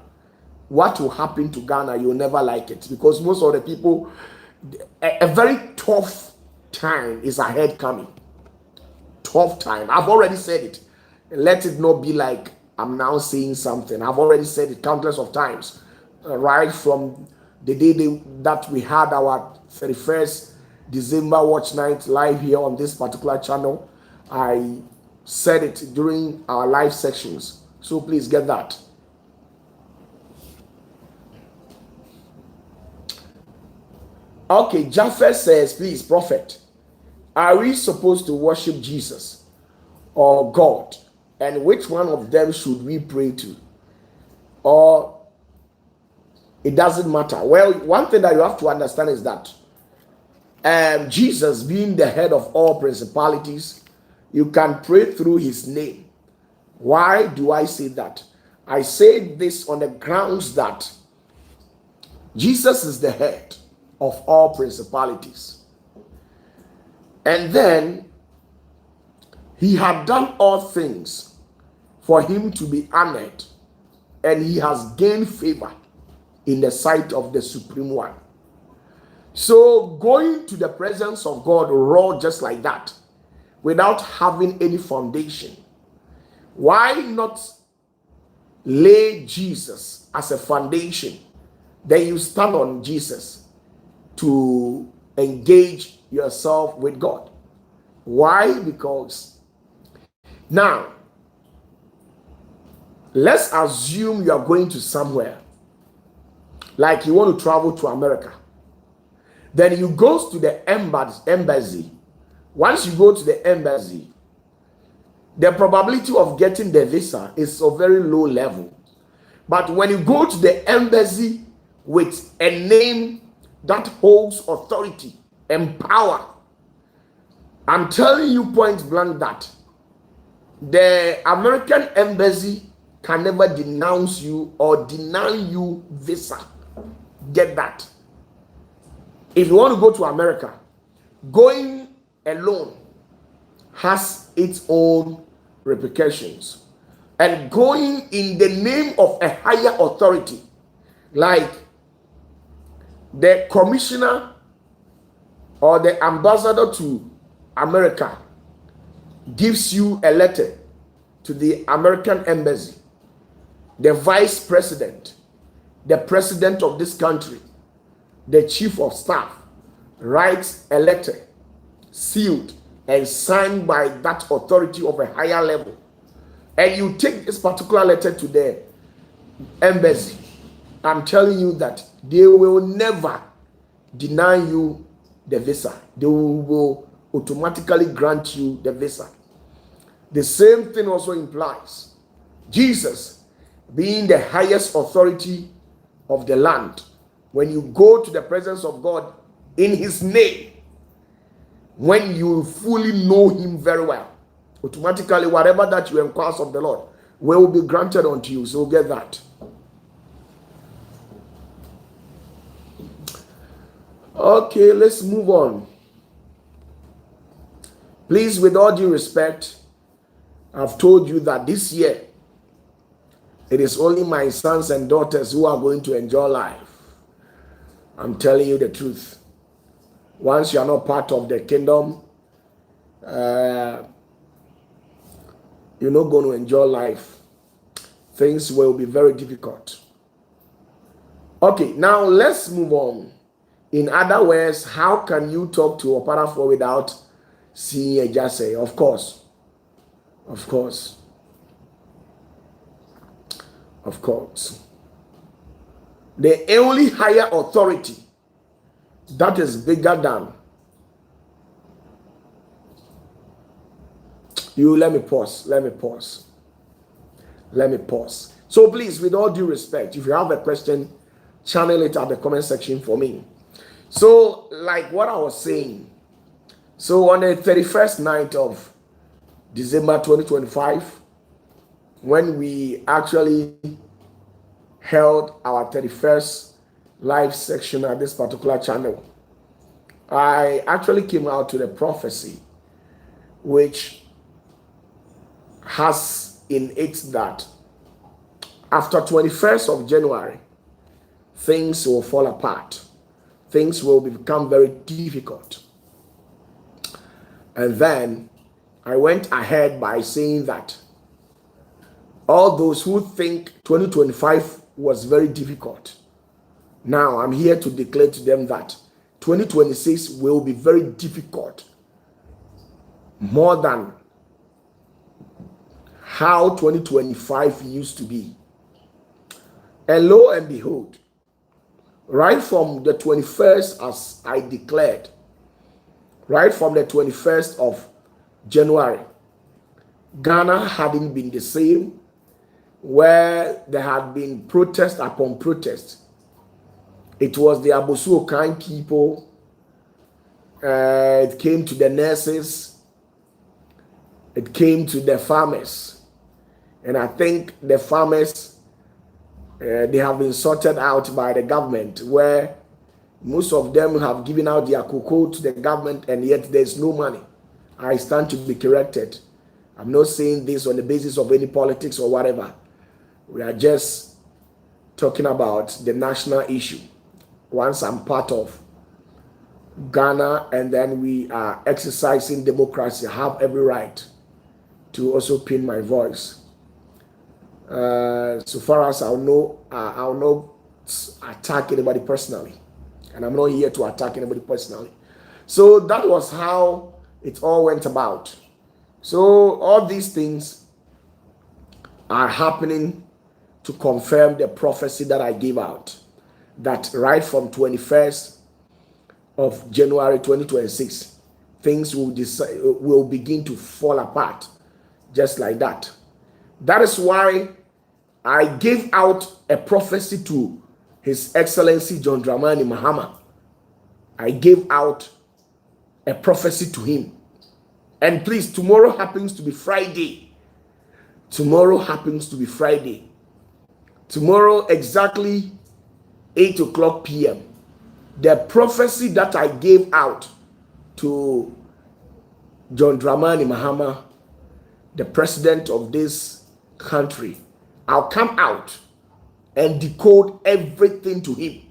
what will happen to Ghana? You'll never like it, because most of the people, a very tough time is ahead coming. Tough time. I've already said it. Let it not be like I'm now saying something. I've already said it countless of times. Right from the day that we had our 31st December watch night live here on this particular channel, I said it during our live sections. So please get that. Okay, Japheth says, please, prophet, are we supposed to worship Jesus or God? And which one of them should we pray to? Or it doesn't matter? Well, one thing that you have to understand is that Jesus being the head of all principalities, you can pray through his name. Why do I say that? I say this on the grounds that Jesus is the head of all principalities. And then he had done all things for him to be honored, and he has gained favor in the sight of the Supreme One. So going to the presence of God raw just like that, without having any foundation, why not lay Jesus as a foundation? Then you stand on Jesus to engage yourself with God. Why? Because now, let's assume you are going to somewhere, like you want to travel to America. Then you go to the embassy. Once you go to the embassy, the probability of getting the visa is a very low level. But when you go to the embassy with a name that holds authority and power, I'm telling you point blank that the American embassy can never denounce you or deny you visa. Get that? If you want to go to America, going alone has its own repercussions. And going in the name of a higher authority, like the commissioner or the ambassador to America, gives you a letter to the American embassy, the vice president, the president of this country, the chief of staff writes a letter sealed and signed by that authority of a higher level, and you take this particular letter to the embassy, I'm telling you that they will never deny you the visa. They will automatically grant you the visa. The same thing also implies Jesus being the highest authority of the land. When you go to the presence of God in his name, When you fully know him very well, automatically whatever that you inquire of the Lord will be granted unto you. So get that. Okay, let's move on. Please, with all due respect, I've told you that this year it is only my sons and daughters who are going to enjoy life. I'm telling you the truth. Once you are not part of the kingdom, you're not going to enjoy life. Things will be very difficult. Okay, now let's move on. In other words, how can you talk to OPATAFUOR without seeing a Jase? Of course. Of course. Of course. The only higher authority that is bigger than you. Let me pause. So please, with all due respect, if you have a question, channel it at the comment section for me. So, like what I was saying, so on the 31st night of December 2025, when we actually held our 31st live section at this particular channel, I actually came out to the prophecy which has in it that after 21st of January, things will fall apart. Things will become very difficult. And then I went ahead by saying that all those who think 2025 was very difficult, now I'm here to declare to them that 2026 will be very difficult, more than how 2025 used to be. And lo and behold, right from the 21st, as I declared, right from the 21st of January, Ghana hadn't been the same, where there had been protest upon protest. It was the Abosu Okan people, it came to the nurses, it came to the farmers. And I think the farmers, they have been sorted out by the government, where most of them have given out their cocoa to the government, and yet there's no money. I stand to be corrected. I'm not saying this on the basis of any politics or whatever. We are just talking about the national issue. Once I'm part of Ghana and then we are exercising democracy, I have every right to also pin my voice. So far as I'll know, I'll not attack anybody personally. And I'm not here to attack anybody personally. So that was how it all went about. So all these things are happening to confirm the prophecy that I gave out, that right from 21st of January 2026, things will begin to fall apart just like that. That is why I gave out a prophecy to His Excellency John Dramani Mahama. I gave out a prophecy to him. And please, tomorrow happens to be Friday. Tomorrow happens to be Friday. Tomorrow, exactly 8 o'clock p.m., the prophecy that I gave out to John Dramani Mahama, the president of this country, I'll come out and decode everything to him.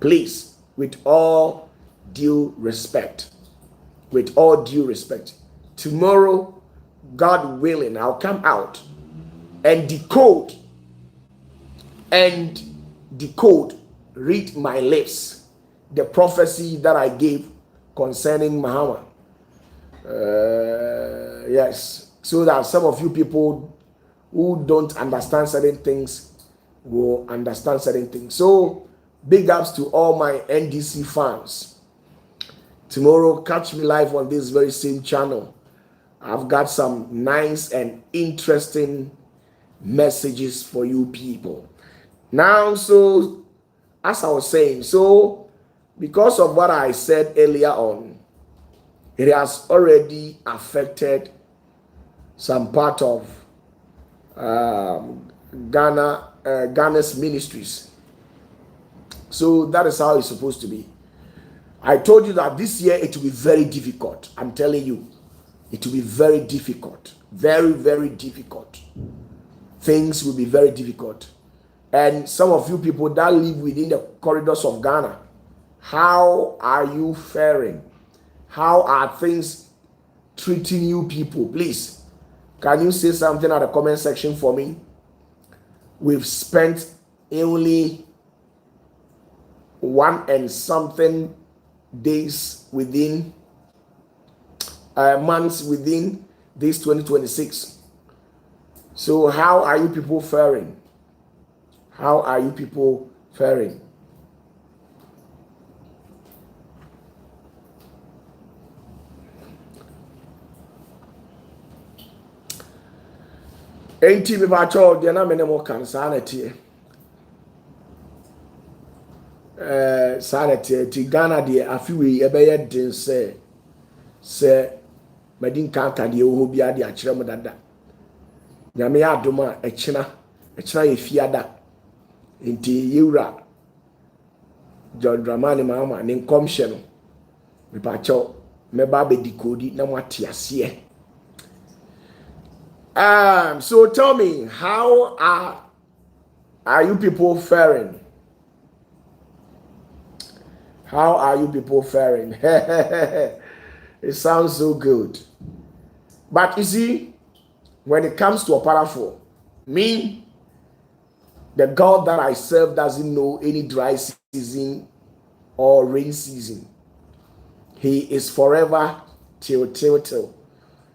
Please, with all due respect, tomorrow, God willing, I'll come out and decode, read my lips, the prophecy that I gave concerning Mahama. Yes, so that some of you people who don't understand certain things will understand certain things. So big ups to all my NDC fans. Tomorrow, catch me live on this very same channel. I've got some nice and interesting messages for you people. Now, so as I was saying, so because of what I said earlier on, it has already affected some part of Ghana's ministries. So that is how it's supposed to be. I told you that this year it will be very difficult. I'm telling you, it will be very difficult. Very, very difficult. Things will be very difficult. And some of you people that live within the corridors of Ghana, how are you faring? How are things treating you people? Please, can you say something at the comment section for me? We've spent only 1 and something days within months within this 2026. So how are you people faring? How are you people faring? Enti me ba cho de na me ne mo kan sanity. Sanity ti Ghana de afiwe ebeye den se madin kan ka de wo bi ade a kire mo dada. Nyame ya adoma ekina ye fiada. Enti yewura John Dramani mama ne nkomhye no. Me ba cho me ba be dikodi na mo atiase. So tell me, how are you people faring? How are you people faring? It sounds so good. But you see, when it comes to OPATAFUOR, me, the God that I serve doesn't know any dry season or rain season. He is forever till.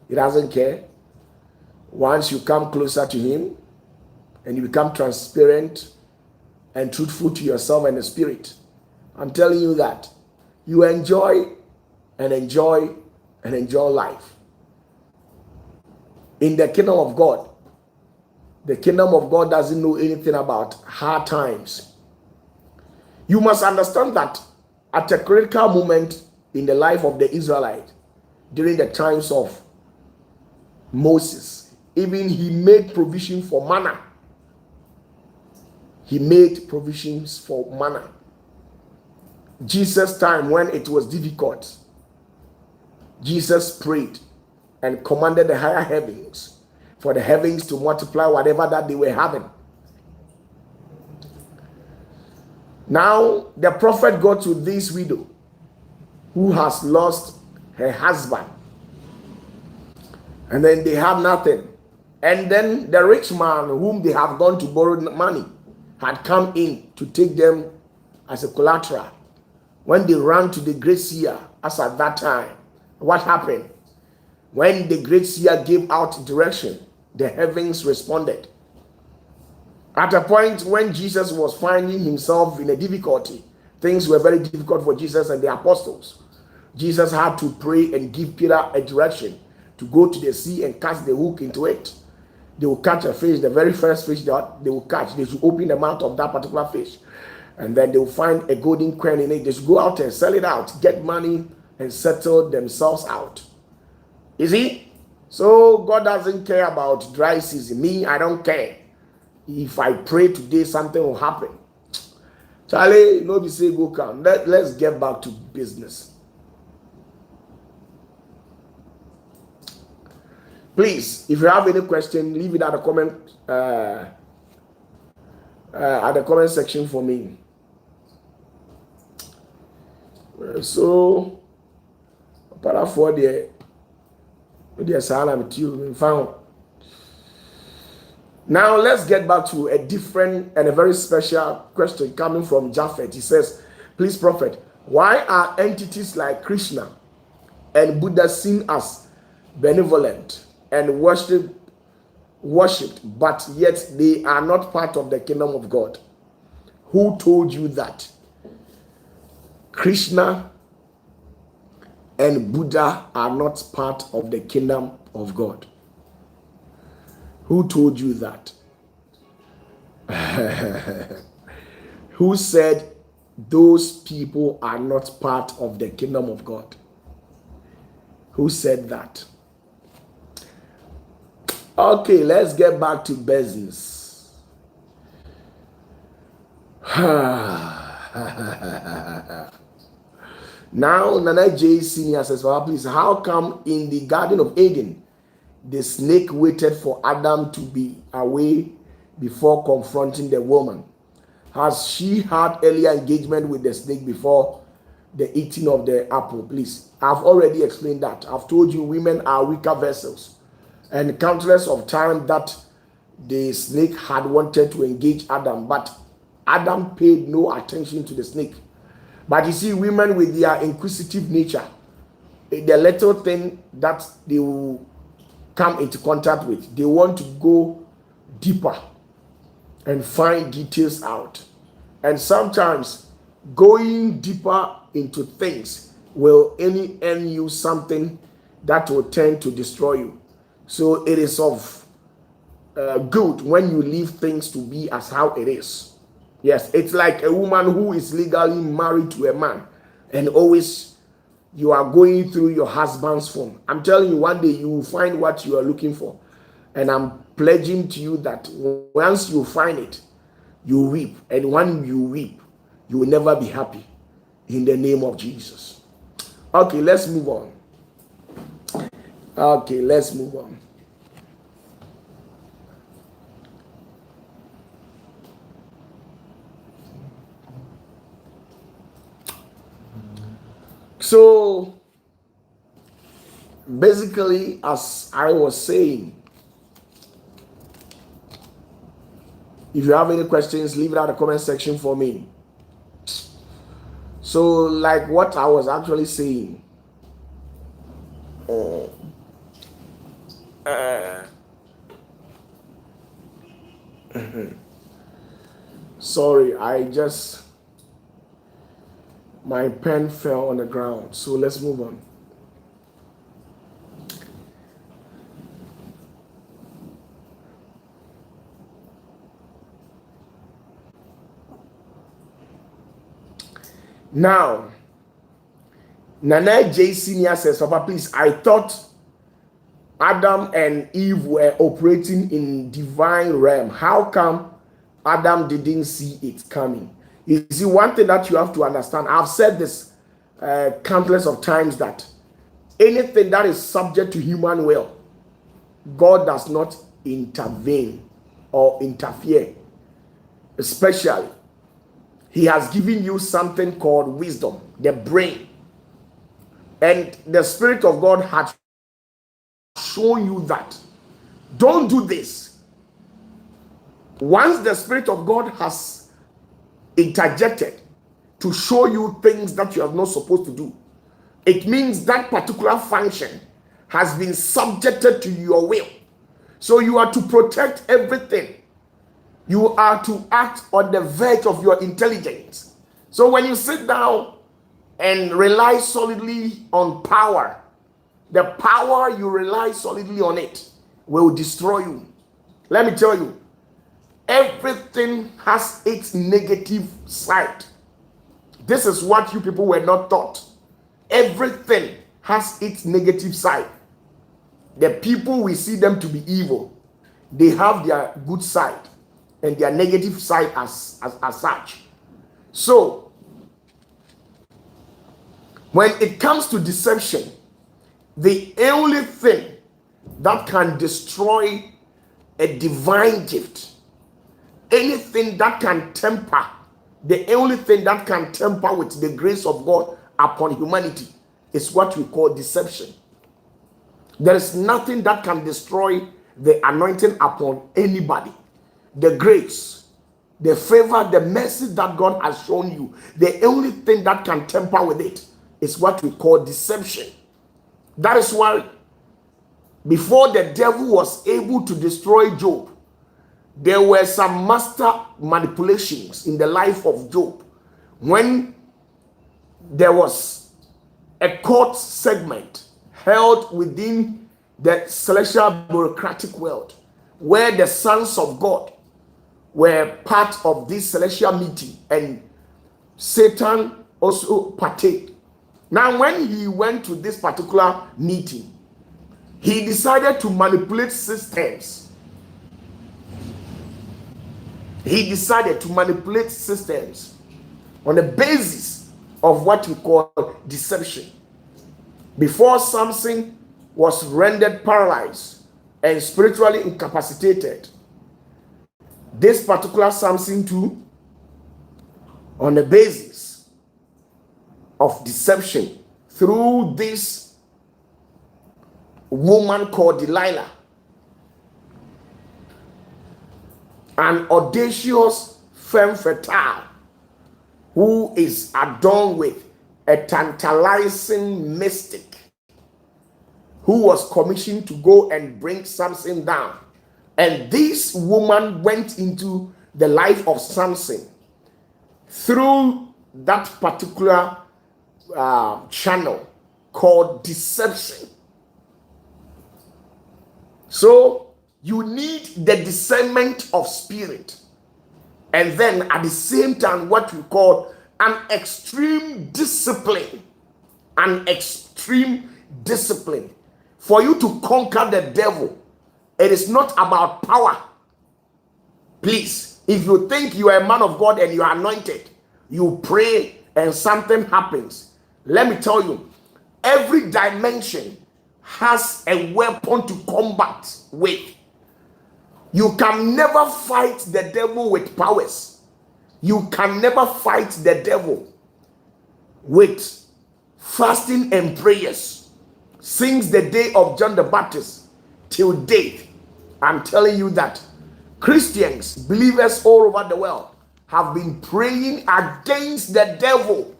He doesn't care. Once you come closer to him and you become transparent and truthful to yourself and the spirit, I'm telling you that you enjoy life. In the kingdom of God, the kingdom of God doesn't know anything about hard times. You must understand that at a critical moment in the life of the Israelites, during the times of Moses, even he made provision for manna. He made provisions for manna. Jesus' time, when it was difficult, Jesus prayed and commanded the higher heavens for the heavens to multiply whatever that they were having. Now, the prophet got to this widow who has lost her husband, and then they have nothing. And then the rich man whom they have gone to borrow money had come in to take them as a collateral. When they ran to the great seer, as at that time, what happened? When the great seer gave out direction, the heavens responded. At a point when Jesus was finding himself in a difficulty, things were very difficult for Jesus and the apostles. Jesus had to pray and give Peter a direction to go to the sea and cast the hook into it. They will catch a fish, the very first fish that they will catch. They should open the mouth of that particular fish. And then they will find a golden coin in it. They should go out and sell it out, get money, and settle themselves out. You see? So God doesn't care about dry season. Me, I don't care. If I pray today, something will happen. Charlie, nobody say go come. Let's get back to business. Please, if you have any question, leave it at the comment section for me. So, OPATAFUOR the salam to you found. Now let's get back to a different and a very special question coming from Japhet. He says, "Please, Prophet, why are entities like Krishna and Buddha seen as benevolent and worshipped, but yet they are not part of the kingdom of God?" Who told you that? Krishna and Buddha are not part of the kingdom of God. Who told you that? Who said those people are not part of the kingdom of God? Who said that? Okay, let's get back to business. Now, Nana J. Senior says, well, please, how come in the Garden of Eden, the snake waited for Adam to be away before confronting the woman? Has she had earlier engagement with the snake before the eating of the apple? Please, I've already explained that. I've told you women are weaker vessels. And countless of times that the snake had wanted to engage Adam, but Adam paid no attention to the snake. But you see, women with their inquisitive nature, the little thing that they will come into contact with, they want to go deeper and find details out. And sometimes going deeper into things will only earn you something that will tend to destroy you. So it is of good when you leave things to be as how it is. Yes, it's like a woman who is legally married to a man and always you are going through your husband's phone. I'm telling you, one day you will find what you are looking for. And I'm pledging to you that once you find it, you weep. And when you weep, you will never be happy. In the name of Jesus. Okay, let's move on. Okay, let's move on. So, basically, as I was saying, if you have any questions, leave it in the comment section for me. So, like what I was actually saying, sorry, my pen fell on the ground. So let's move on. Now, Nana J. Senior says, Papa, please, I thought Adam and Eve were operating in divine realm. How come Adam didn't see it coming? You see, one thing that you have to understand, I've said this countless of times, that anything that is subject to human will, God does not intervene or interfere. Especially, He has given you something called wisdom, the brain. And the Spirit of God has shown you that. Don't do this. Once the Spirit of God has interjected to show you things that you are not supposed to do, it means that particular function has been subjected to your will. So you are to protect everything. You are to act on the verge of your intelligence. So when you sit down and rely solidly on power, the power you rely solidly on it will destroy you. Let me tell you, everything has its negative side. This is what you people were not taught. Everything has its negative side. The people, we see them to be evil. They have their good side and their negative side as such. So, when it comes to deception, the only thing that can destroy a divine gift, anything that can temper, the only thing that can temper with the grace of God upon humanity is what we call deception. There is nothing that can destroy the anointing upon anybody. The grace, the favor, the mercy that God has shown you, the only thing that can temper with it is what we call deception. That is why before the devil was able to destroy Job, there were some master manipulations in the life of Job. When there was a court segment held within the celestial bureaucratic world, where the sons of God were part of this celestial meeting, and Satan also partake. Now, when he went to this particular meeting, he decided to manipulate systems. He decided to manipulate systems on the basis of what we call deception. Before Samson was rendered paralyzed and spiritually incapacitated, this particular Samson too, on the basis of deception through this woman called Delilah, an audacious femme fatale who is adorned with a tantalizing mystic who was commissioned to go and bring Samson down. And this woman went into the life of Samson through that particular channel called deception. So you need the discernment of spirit, and then at the same time what we call an extreme discipline. An extreme discipline. For you to conquer the devil, it is not about power. Please, if you think you are a man of God and you are anointed, you pray and something happens, let me tell you, every dimension has a weapon to combat with. You can never fight the devil with powers. You can never fight the devil with fasting and prayers. Since the day of John the Baptist till date, I'm telling you that Christians, believers all over the world, have been praying against the devil,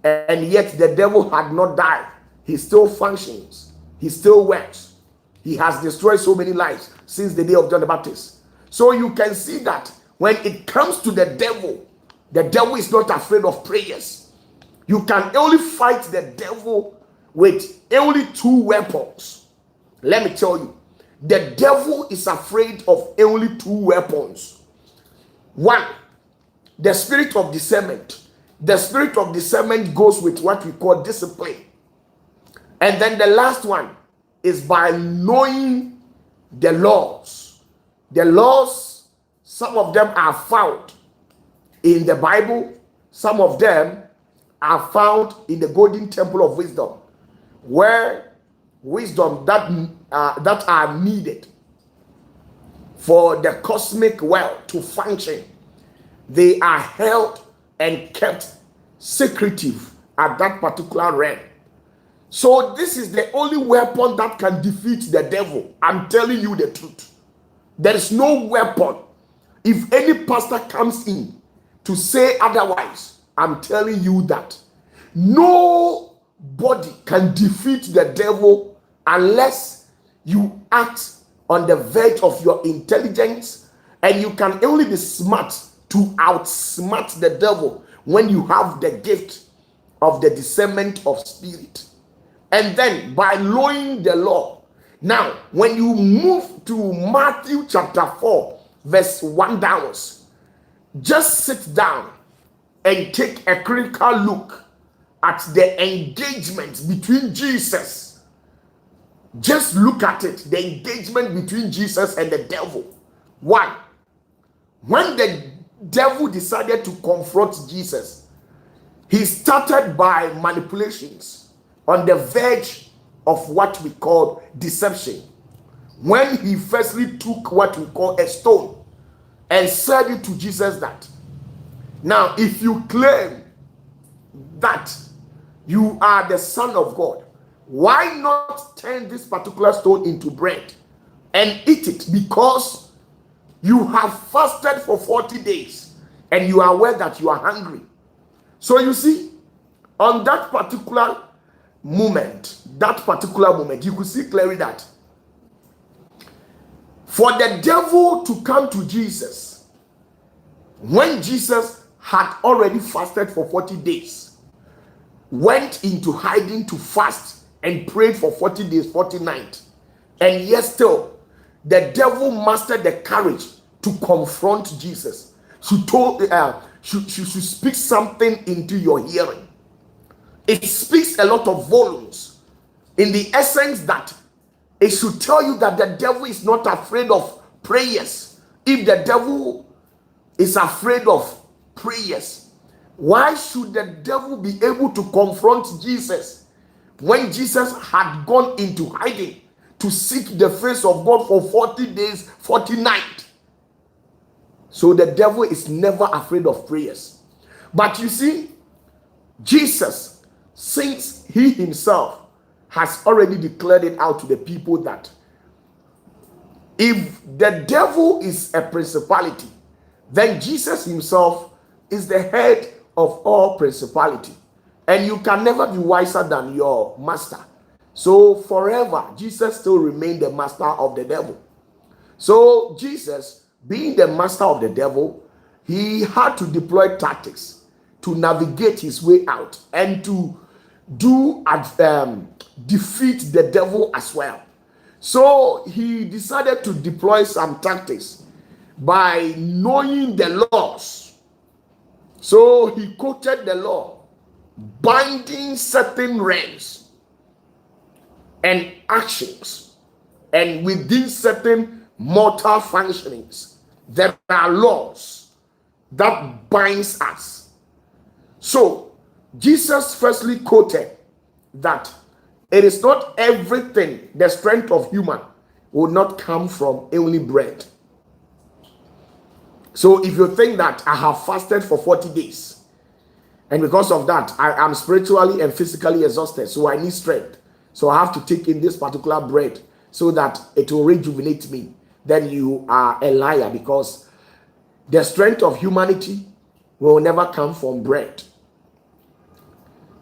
and yet the devil had not died. He still functions. He still works. He has destroyed so many lives since the day of John the Baptist. So you can see that when it comes to the devil is not afraid of prayers. You can only fight the devil with only two weapons. Let me tell you, the devil is afraid of only two weapons. One, the spirit of discernment. The spirit of discernment goes with what we call discipline. And then the last one is by knowing the laws. The laws, some of them are found in the Bible. Some of them are found in the golden temple of wisdom, where wisdom that are needed for the cosmic world to function, they are held and kept secretive at that particular realm. So this is the only weapon that can defeat the devil. I'm telling you the truth. There is no weapon. If any pastor comes in to say otherwise, I'm telling you that nobody can defeat the devil unless you act on the verge of your intelligence, and you can only be smart to outsmart the devil when you have the gift of the discernment of spirit. And then by knowing the law. Now, when you move to Matthew chapter 4, verse 1 downwards, just sit down and take a critical look at the engagement between Jesus. Just look at it, the engagement between Jesus and the devil. One, when the devil decided to confront Jesus, he started by manipulations on the verge of what we call deception. When he firstly took what we call a stone and said it to Jesus that, now if you claim that you are the Son of God, why not turn this particular stone into bread and eat it? Because you have fasted for 40 days and you are aware that you are hungry. So you see, on that particular moment, you could see clearly that for the devil to come to Jesus, when Jesus had already fasted for 40 days, went into hiding to fast and prayed for 40 days, 40 nights, and yet still the devil mastered the courage to confront Jesus. She told, she speak something into your hearing. It speaks a lot of volumes in the essence that it should tell you that the devil is not afraid of prayers. If the devil is afraid of prayers, why should the devil be able to confront Jesus when Jesus had gone into hiding to seek the face of God for 40 days, 40 nights? So the devil is never afraid of prayers. But you see, Jesus, since he himself has already declared it out to the people that if the devil is a principality, then Jesus himself is the head of all principality. And you can never be wiser than your master. So forever, Jesus still remained the master of the devil. So Jesus, being the master of the devil, he had to deploy tactics to navigate his way out and to defeat the devil as well. So he decided to deploy some tactics by knowing the laws. So he quoted the law, binding certain realms and actions, and within certain mortal functionings, there are laws that binds us. So Jesus firstly quoted that it is not everything, the strength of human will not come from only bread. So if you think that I have fasted for 40 days and because of that I am spiritually and physically exhausted, so I need strength, so I have to take in this particular bread so that it will rejuvenate me, then you are a liar, because the strength of humanity will never come from bread.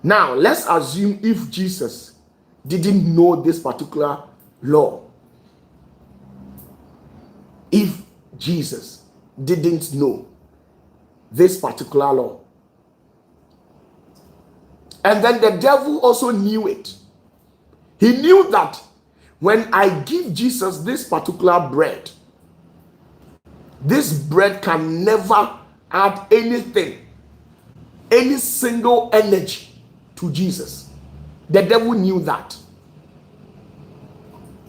Now let's assume if Jesus didn't know this particular law. If Jesus didn't know this particular law, and then the devil also knew it. He knew that when I give Jesus this particular bread, this bread can never add anything, any single energy to Jesus. The devil knew that,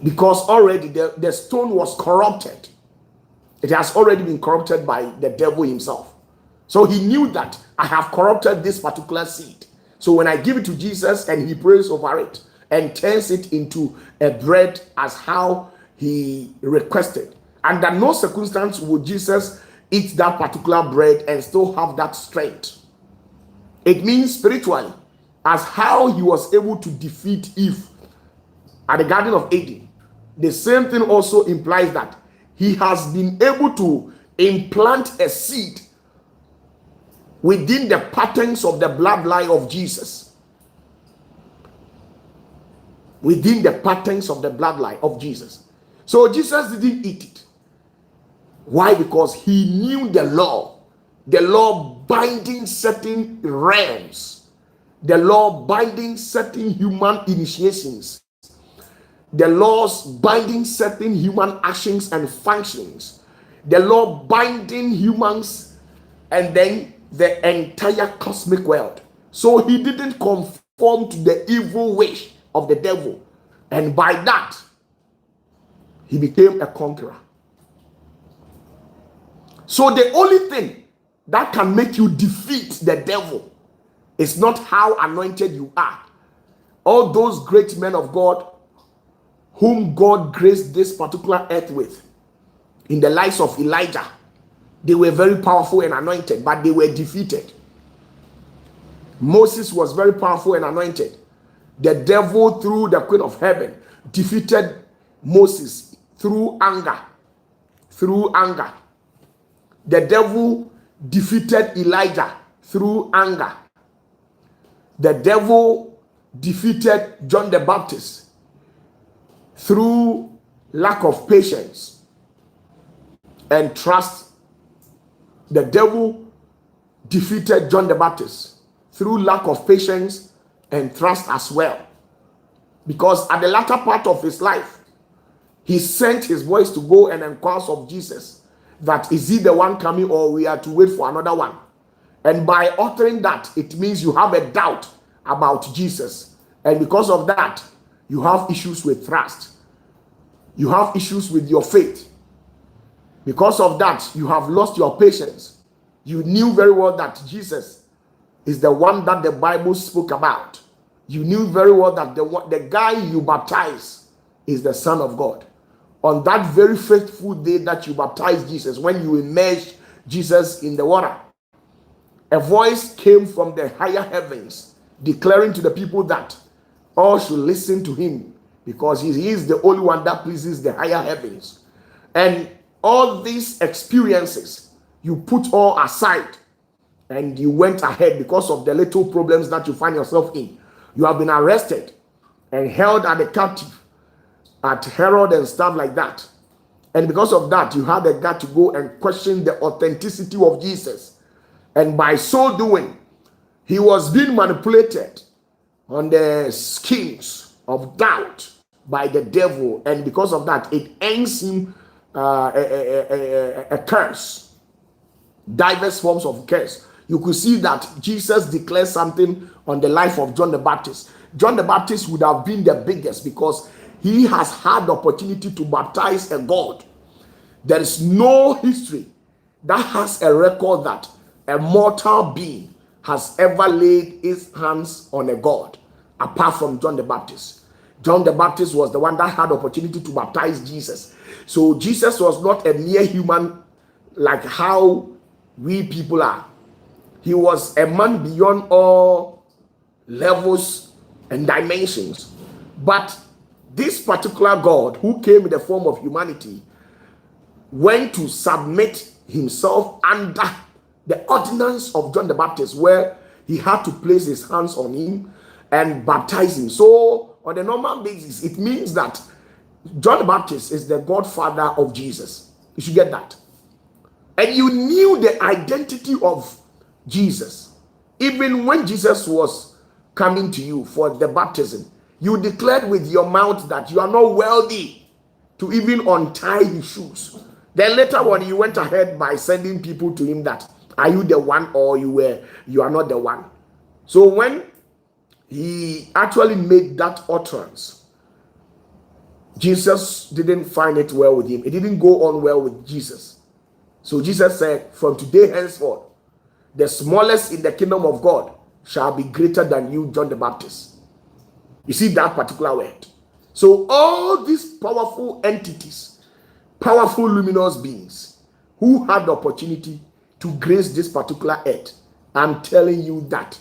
because already the stone was corrupted. It has already been corrupted by the devil himself. So he knew that I have corrupted this particular seed. So when I give it to Jesus and he prays over it and turns it into a bread as how he requested, under no circumstance would Jesus eat that particular bread and still have that strength. It means spiritually, as how he was able to defeat Eve at the Garden of Eden, the same thing also implies that he has been able to implant a seed within the patterns of the bloodline of Jesus. Within the patterns of the bloodline of Jesus. So Jesus didn't eat it. Why? Because he knew the law binding certain realms, the law binding certain human initiations, the laws binding certain human actions and functions, the law binding humans and then the entire cosmic world. So he didn't conform to the evil wish of the devil, and by that he became a conqueror. So the only thing that can make you defeat the devil is not how anointed you are. All those great men of God whom God graced this particular earth with, in the lives of Elijah, they were very powerful and anointed, but they were defeated. Moses was very powerful and anointed. The devil, through the Queen of Heaven, defeated Moses through anger. Through anger. The devil defeated Elijah through anger. The devil defeated John the Baptist through lack of patience and trust. The devil defeated John the Baptist through lack of patience and trust as well. Because at the latter part of his life, he sent his boys to go and inquire of Jesus that is he the one coming or we are to wait for another one. And by uttering that, it means you have a doubt about Jesus. And because of that, you have issues with trust. You have issues with your faith. Because of that, you have lost your patience. You knew very well that Jesus is the one that the Bible spoke about. You knew very well that the guy you baptize is the Son of God. On that very faithful day that you baptized Jesus, when you immersed Jesus in the water, a voice came from the higher heavens declaring to the people that all should listen to him because he is the only one that pleases the higher heavens. And all these experiences, you put all aside and you went ahead because of the little problems that you find yourself in. You have been arrested and held at the captive at Herod and stuff like that. And because of that, you had the gut to go and question the authenticity of Jesus. And by so doing, he was being manipulated on the schemes of doubt by the devil. And because of that, it earns him a curse, diverse forms of curse. You could see that Jesus declared something on the life of John the Baptist. John the Baptist would have been the biggest because he has had the opportunity to baptize a God. There is no history that has a record that a mortal being has ever laid his hands on a God apart from John the Baptist. John the Baptist was the one that had the opportunity to baptize Jesus. So Jesus was not a mere human like how we people are. He was a man beyond all levels and dimensions. But this particular God who came in the form of humanity went to submit himself under the ordinance of John the Baptist, where he had to place his hands on him and baptize him. So on a normal basis, it means that John the Baptist is the godfather of Jesus. You should get that. And you knew the identity of Jesus. Even when Jesus was coming to you for the baptism, you declared with your mouth that you are not worthy to even untie his shoes. Then later on, you went ahead by sending people to him that, are you the one or you are not the one? So when he actually made that utterance, Jesus didn't find it well with him. It didn't go on well with Jesus. So Jesus said, from today henceforth, the smallest in the kingdom of God shall be greater than you, John the Baptist. You see that particular word. So all these powerful entities, powerful luminous beings who had the opportunity to grace this particular earth, I'm telling you that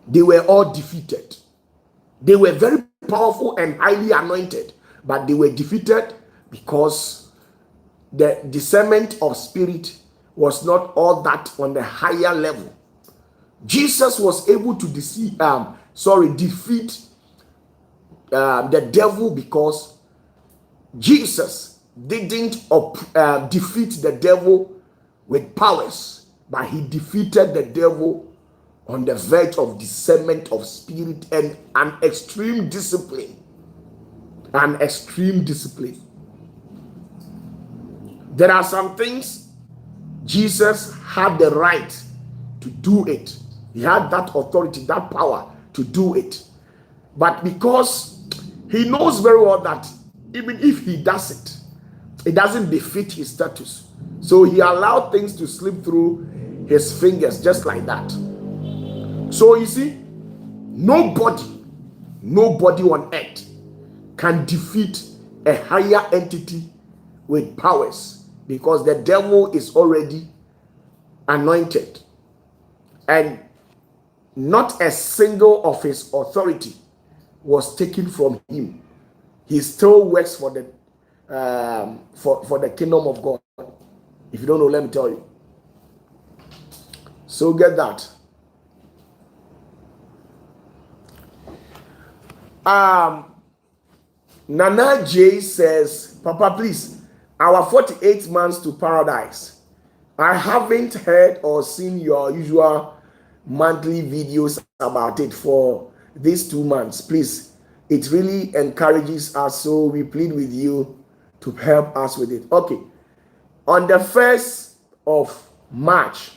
they were all defeated. They were very powerful and highly anointed, but they were defeated because the discernment of spirit was not all that on the higher level. Jesus was able to defeat the devil because Jesus didn't defeat the devil with powers, but he defeated the devil on the verge of discernment of spirit and an extreme discipline. An extreme discipline. There are some things Jesus had the right to do it. He had that authority, that power to do it. But because he knows very well that even if he does it, it doesn't befit his status. So he allowed things to slip through his fingers just like that. So you see, nobody on earth can defeat a higher entity with powers because the devil is already anointed. And not a single of his authority was taken from him. He still works for the for the kingdom of God. If you don't know, let me tell you. So get that. Nana J says, Papa, please, our 48 months to paradise. I haven't heard or seen your usual monthly videos about it for these 2 months. Please, it really encourages us, so we plead with you to help us with it. Okay, on the 1st of March,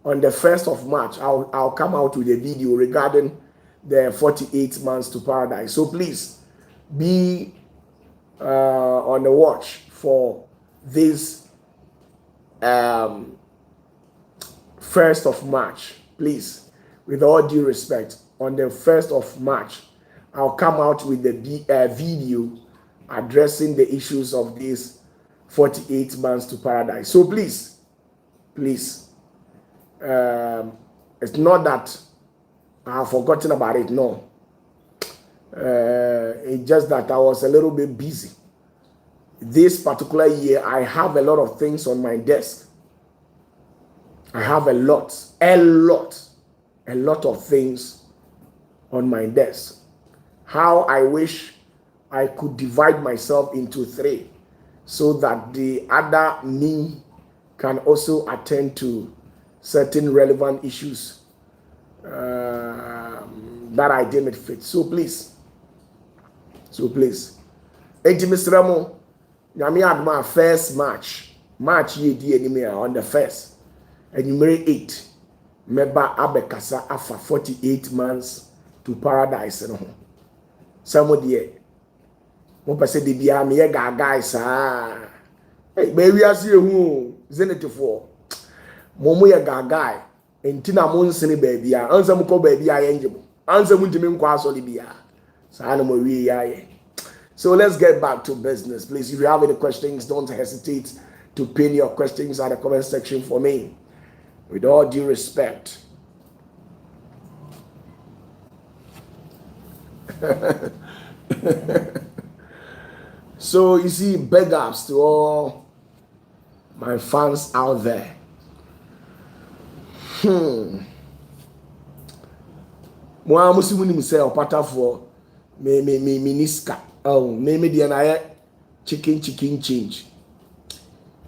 on the 1st of March, I'll come out with a video regarding the 48 months to paradise. So please be on the watch for this 1st of March. Please, with all due respect, on the 1st of March, I'll come out with the video addressing the issues of these 48 months to paradise. So please, it's not that I've forgotten about it. No, it's just that I was a little bit busy. This particular year, I have a lot of things on my desk. I have a lot of things on my desk. How I wish I could divide myself into 3 so that the other me can also attend to certain relevant issues that I deem it fit. So please. Enti Mr. Mo, Nyame adma 1st March ye di anime on the 1st. And you marry 8. Meba abekasa afa 48 months to paradise no. Somebody mo pese de bia me ye gaga sa. Hey, baby as you zenitefo. Momo ye gaga. Enti na mo nsene baby a. Ansa mo ko baby a yenjebo. Ansa mo ntimi nkwa so de bia. Sa na mo wi ya ye. So let's get back to business, please. If you have any questions, don't hesitate to pin your questions at the comment section for me. With all due respect. So you see, big ups to all my fans out there. Moi, je suis OPATAFUOR niska. Oh, me di na chicken change.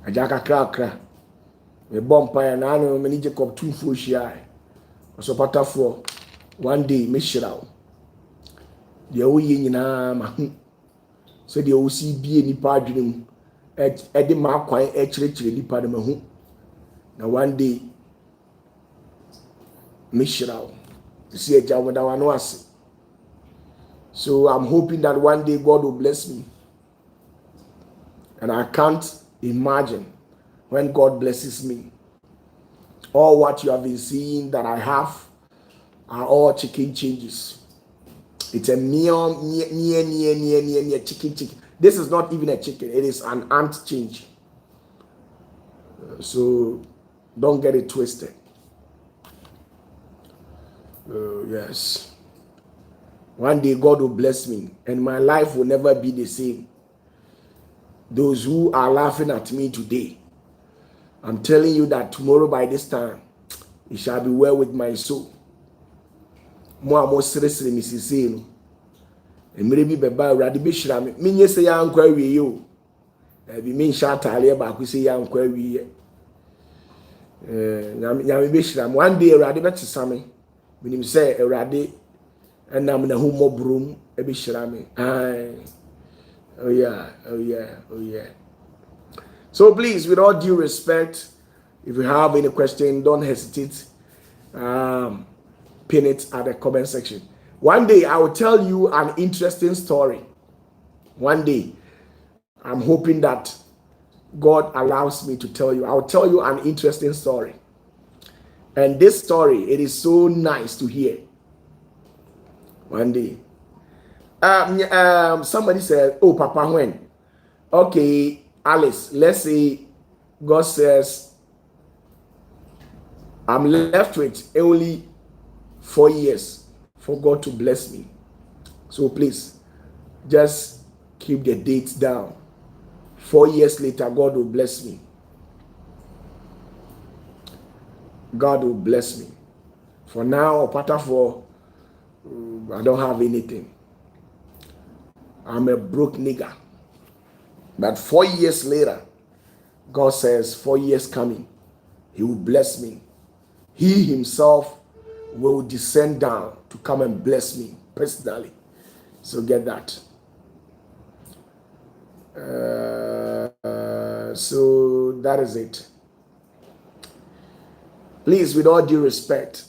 Ajaka kra. Me bompa ya na no me ni Jacob tunfo hia. So OPATAFUOR one day me shirawo. De wo ye nyina ma hu. So de wo si bie nipa adwene mu de ma kwan chire nipa de ma hu. Na one day me shirawo. See a job that one was. So I'm hoping that one day God will bless me. And I can't imagine when God blesses me. All what you have been seeing that I have are all chicken changes. It's a near chicken. This is not even a chicken. It is an ant change. So don't get it twisted. Yes. One day God will bless me and my life will never be the same. Those who are laughing at me today, I'm telling you that tomorrow by this time, it shall be well with my soul. Mo seriously misisi no. Emre bi beba urade bi hira me. Menye se ya nkwa awie yo. Bi me nsha atale ba ko se ya nkwa awie. Nyame bi hira me. One day urade be tesame. Minim say urade enam na hu mobrum e bi hira me. Oh yeah. So please, with all due respect, if you have any question, don't hesitate. Pin it at the comment section. One day I will tell you an interesting story. One day, I'm hoping that God allows me to tell you. I'll tell you an interesting story. And this story, it is so nice to hear. One day. Somebody said, oh, Papa, when? Okay, Alice, let's say God says, I'm left with only 4 years for God to bless me. So please, just keep the dates down. 4 years later, God will bless me. God will bless me. For now, OPATAFUOR, I don't have anything. I'm a broke nigger. But 4 years later, God says, 4 years coming, He will bless me. He Himself will descend down to come and bless me personally. So get that. So that is it. Please, with all due respect,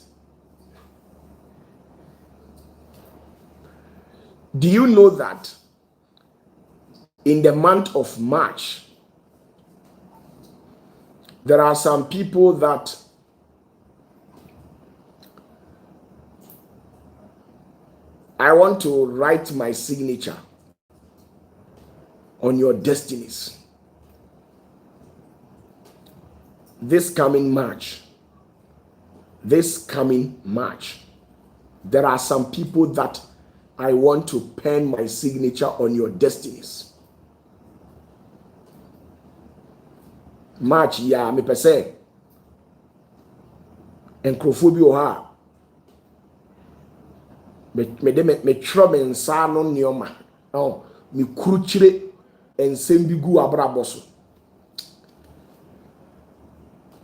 do you know that in the month of March, there are some people that I want to write my signature on your destinies this coming March. There are some people that I want to pen my signature on your destinies. March, yeah, me per se. Encrophobia ha. Me tro me nsa no nioma. Oh, me kruchire ensem bi gu abrabo so.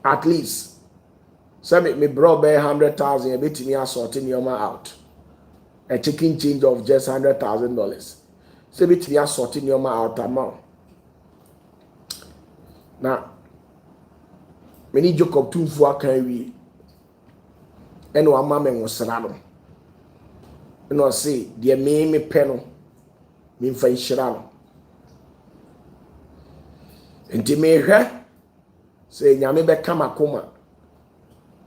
At least so me brought by 100,000 a bit me assorting nioma out. A chicken change of just $100,000. So bit me assorting nioma out amount. Now many Jacob Tumfu akan wi and wa mama me wosra no. No say de me pe no me mfa nhira no. Enti me hwe say nyame be kama koma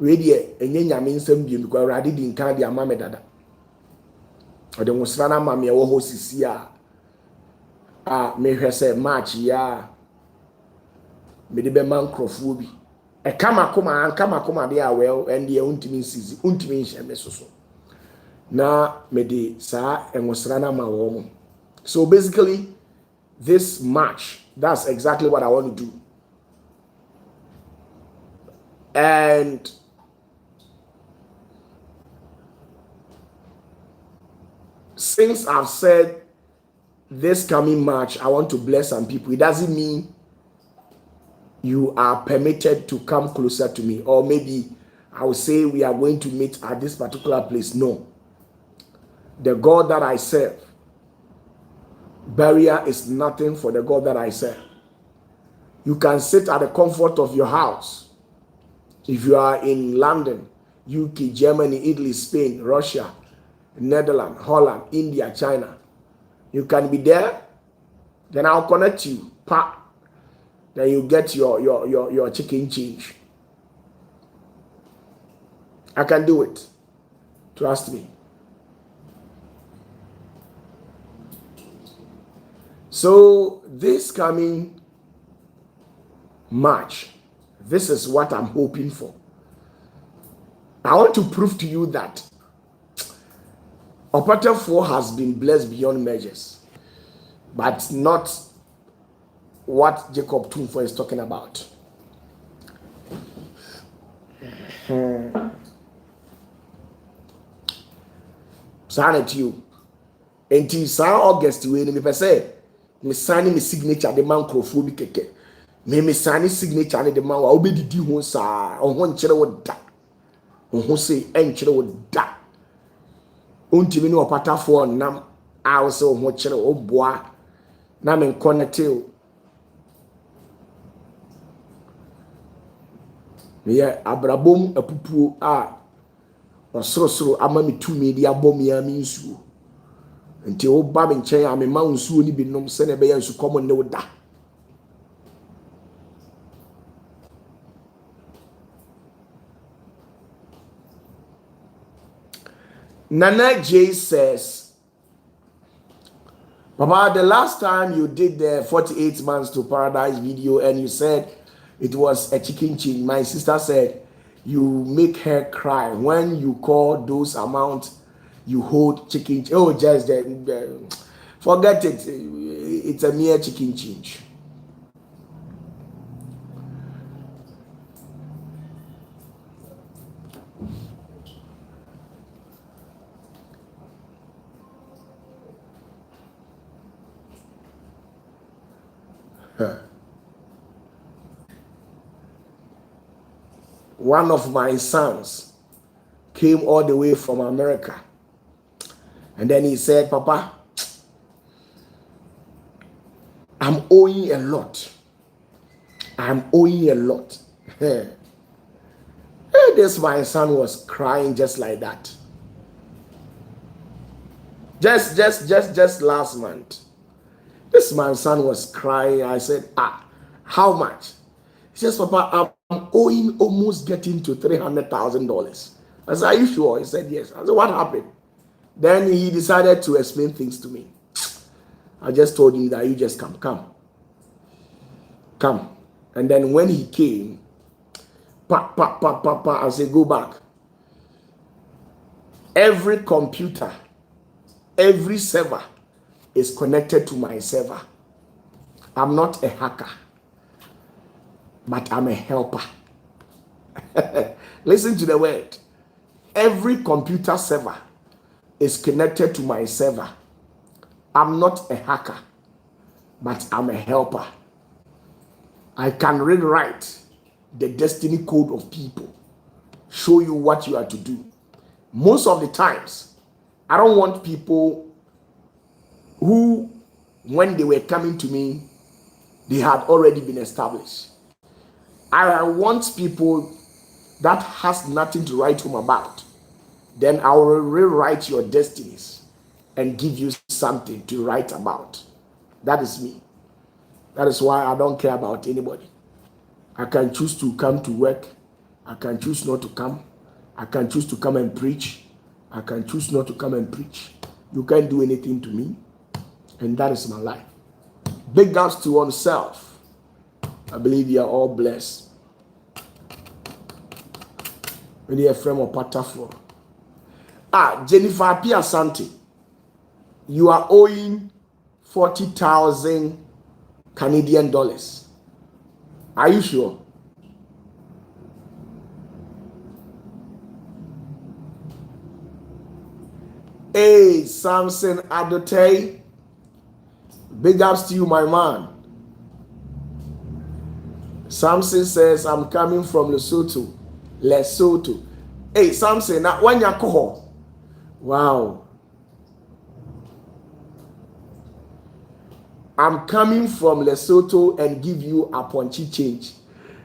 we de enye nyame nsam bi because already di nkan de ama me dada. O de wosra na ma me wo ho sisi a me hwe say March ya me de be man krofo bi e kama koma de a well and de untimi nsisi untimi nhye me soso na me de sa enwosra na ma wo. So basically this March, that's exactly what I want to do. And since I've said this coming March, I want to bless some people, it doesn't mean you are permitted to come closer to me, or maybe I will say we are going to meet at this particular place. No. The God that I serve, barrier is nothing for the God that I serve. You can sit at the comfort of your house. If you are in London, UK, Germany, Italy, Spain, Russia, Netherlands, Holland, India, China, you can be there. Then I'll connect you. Then you get your chicken change. I can do it. Trust me. So this coming March, this is what I'm hoping for. I want to prove to you that OPATAFUOR has been blessed beyond measures, but not what Jacob Tumfu is talking about. Sign you. Until August, we me say, me sign me signature the man crofo bi keke. Me sign signature the man wa obedidi ho sa, ohon kire wo da. Ohon say en kire wo da. Untimi no OPATAFUOR nam a wo say ohon kire wo boa na me connect you. Me abrabom apupuo a osoro ama me tumi di abom ya mi nsuo. Nti o ba me nchen a me ma nsuo ni bi nom se na be ya nsu komo ne wo da. Nana J says, Papa, the last time you did the 48 months to paradise video and you said it was a chicken change, my sister said you make her cry when you call those amounts you hold chicken. Oh, just forget it. It's a mere chicken change. One of my sons came all the way from America, and then he said, Papa, I'm owing a lot. I'm owing a lot. this my son was crying just like that. Just last month. This my son was crying. I said, how much? He says, Papa, I'm owing almost getting to $300,000. I said, are you sure? He said, yes. I said, what happened? Then he decided to explain things to me. I just told him that you just come. And then when he came, I said, go back. Every computer, every server is connected to my server. I'm not a hacker, but I'm a helper. Listen to the word. Every computer server is connected to my server. I'm not a hacker, but I'm a helper. I can rewrite the destiny code of people, show you what you are to do. Most of the times, I don't want people who, when they were coming to me, they had already been established. I want people that has nothing to write home about. Then I will rewrite your destinies and give you something to write about. That is me. That is why I don't care about anybody. I can choose to come to work. I can choose not to come. I can choose to come and preach. I can choose not to come and preach. You can't do anything to me. And that is my life. Big ups to oneself. I believe you are all blessed. Maybe a friend of OPATAFUOR. Jennifer Piasante, you are owing 40,000 Canadian dollars. Are you sure? Hey, Samson Adote, big ups to you, my man. Samson says, I'm coming from Lesotho. Hey, Samson, now when you call, wow. I'm coming from Lesotho and give you a punchy change.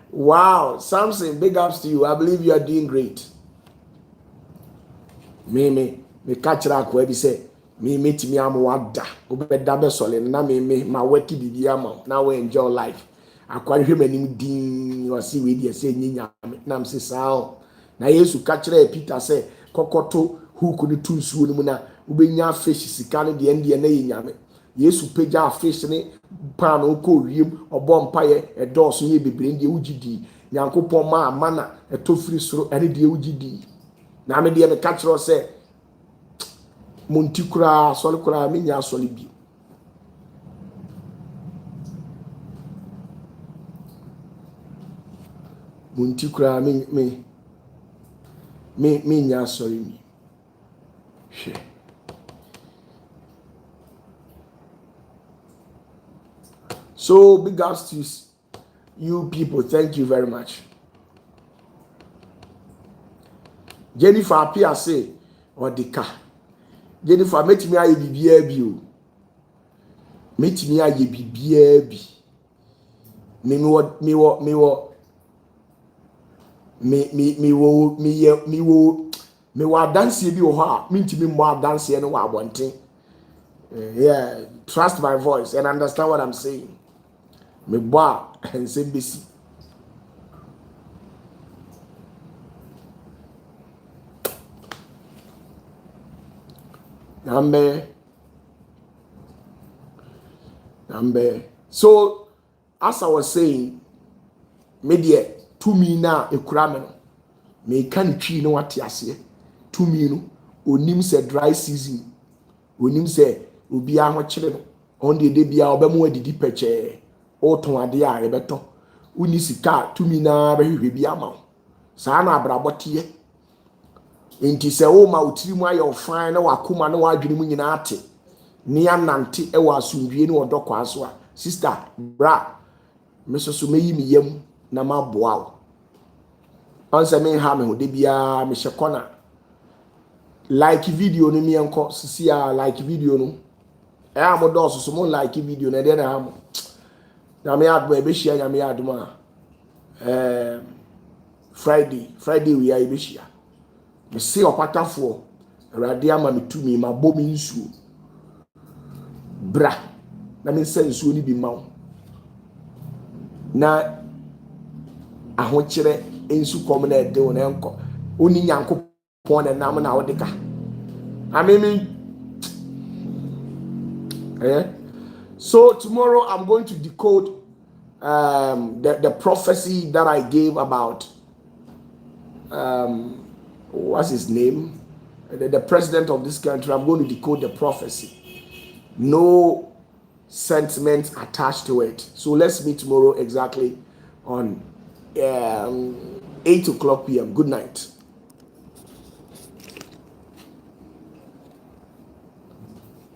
Wow, Samson, big ups to you. I believe you are doing great. Me catch that where say me am wada. Obeda be sole na me ma waki bibi ama. Now we enjoy life. Akwa hwe manim din o si we dey say nyinya nam se sao. Na Yesu catch Peter say kokoto hook ni tunsuo ni mu na ubenya fish sika ne de ende na yinyame. Yesu peja fish ne pan o ko wiem obo mpaye edoso ye bebre ndi ugidi Nyankopon ma amana etofiri soro ene de ugidi na me de me catch say Montikura solikura minya solibi. Montikura minya solibi. So big ups to you people. Thank you very much. Jennifer Apia say Odika. Jennifer, meet me aye bibia bi o. Meet me aye bibia bi. Me dance bi o ha. Me ntimi mo dance e no wa abonten. Yeah, trust my voice and understand what I'm saying. Me boa and say bisi. Number. So, as I was saying, media to me now a crammer. Me can tree no what yase. To me no, onim say dry season. Onim say obi a ho chire on the day bia obemu adidi peche. O ton ade a ebeto. Uni sika to me na be hwe bia ma. Sa na abrabote Enti se wo ma utiri mu aye ofan na wakoma na wadwene mu nyina ate ni anante e wa asundwie ni odokwa so a sister bra mesoso meyi mi yam na maboa wo onse me ha me ho de bia me hye like video no mi enko sisi a like video no e am do so mo like video na de na ha mo na me admo e be hia nya me admo a Friday we are ibeshia. Me say opatafoɔ awurade ama me tumi ma bɔ me nsuo bra na me nsa nsuo ni bi ma wo na ahokyere ensu kom na ede wo na enko oni nyankopɔn na nam na wo de ka amemi so tomorrow I'm going to decode the prophecy that I gave about what's his name, the president of this country. I'm going to decode the prophecy. No sentiment attached to it. So let's meet tomorrow exactly on 8 o'clock p.m. Good night.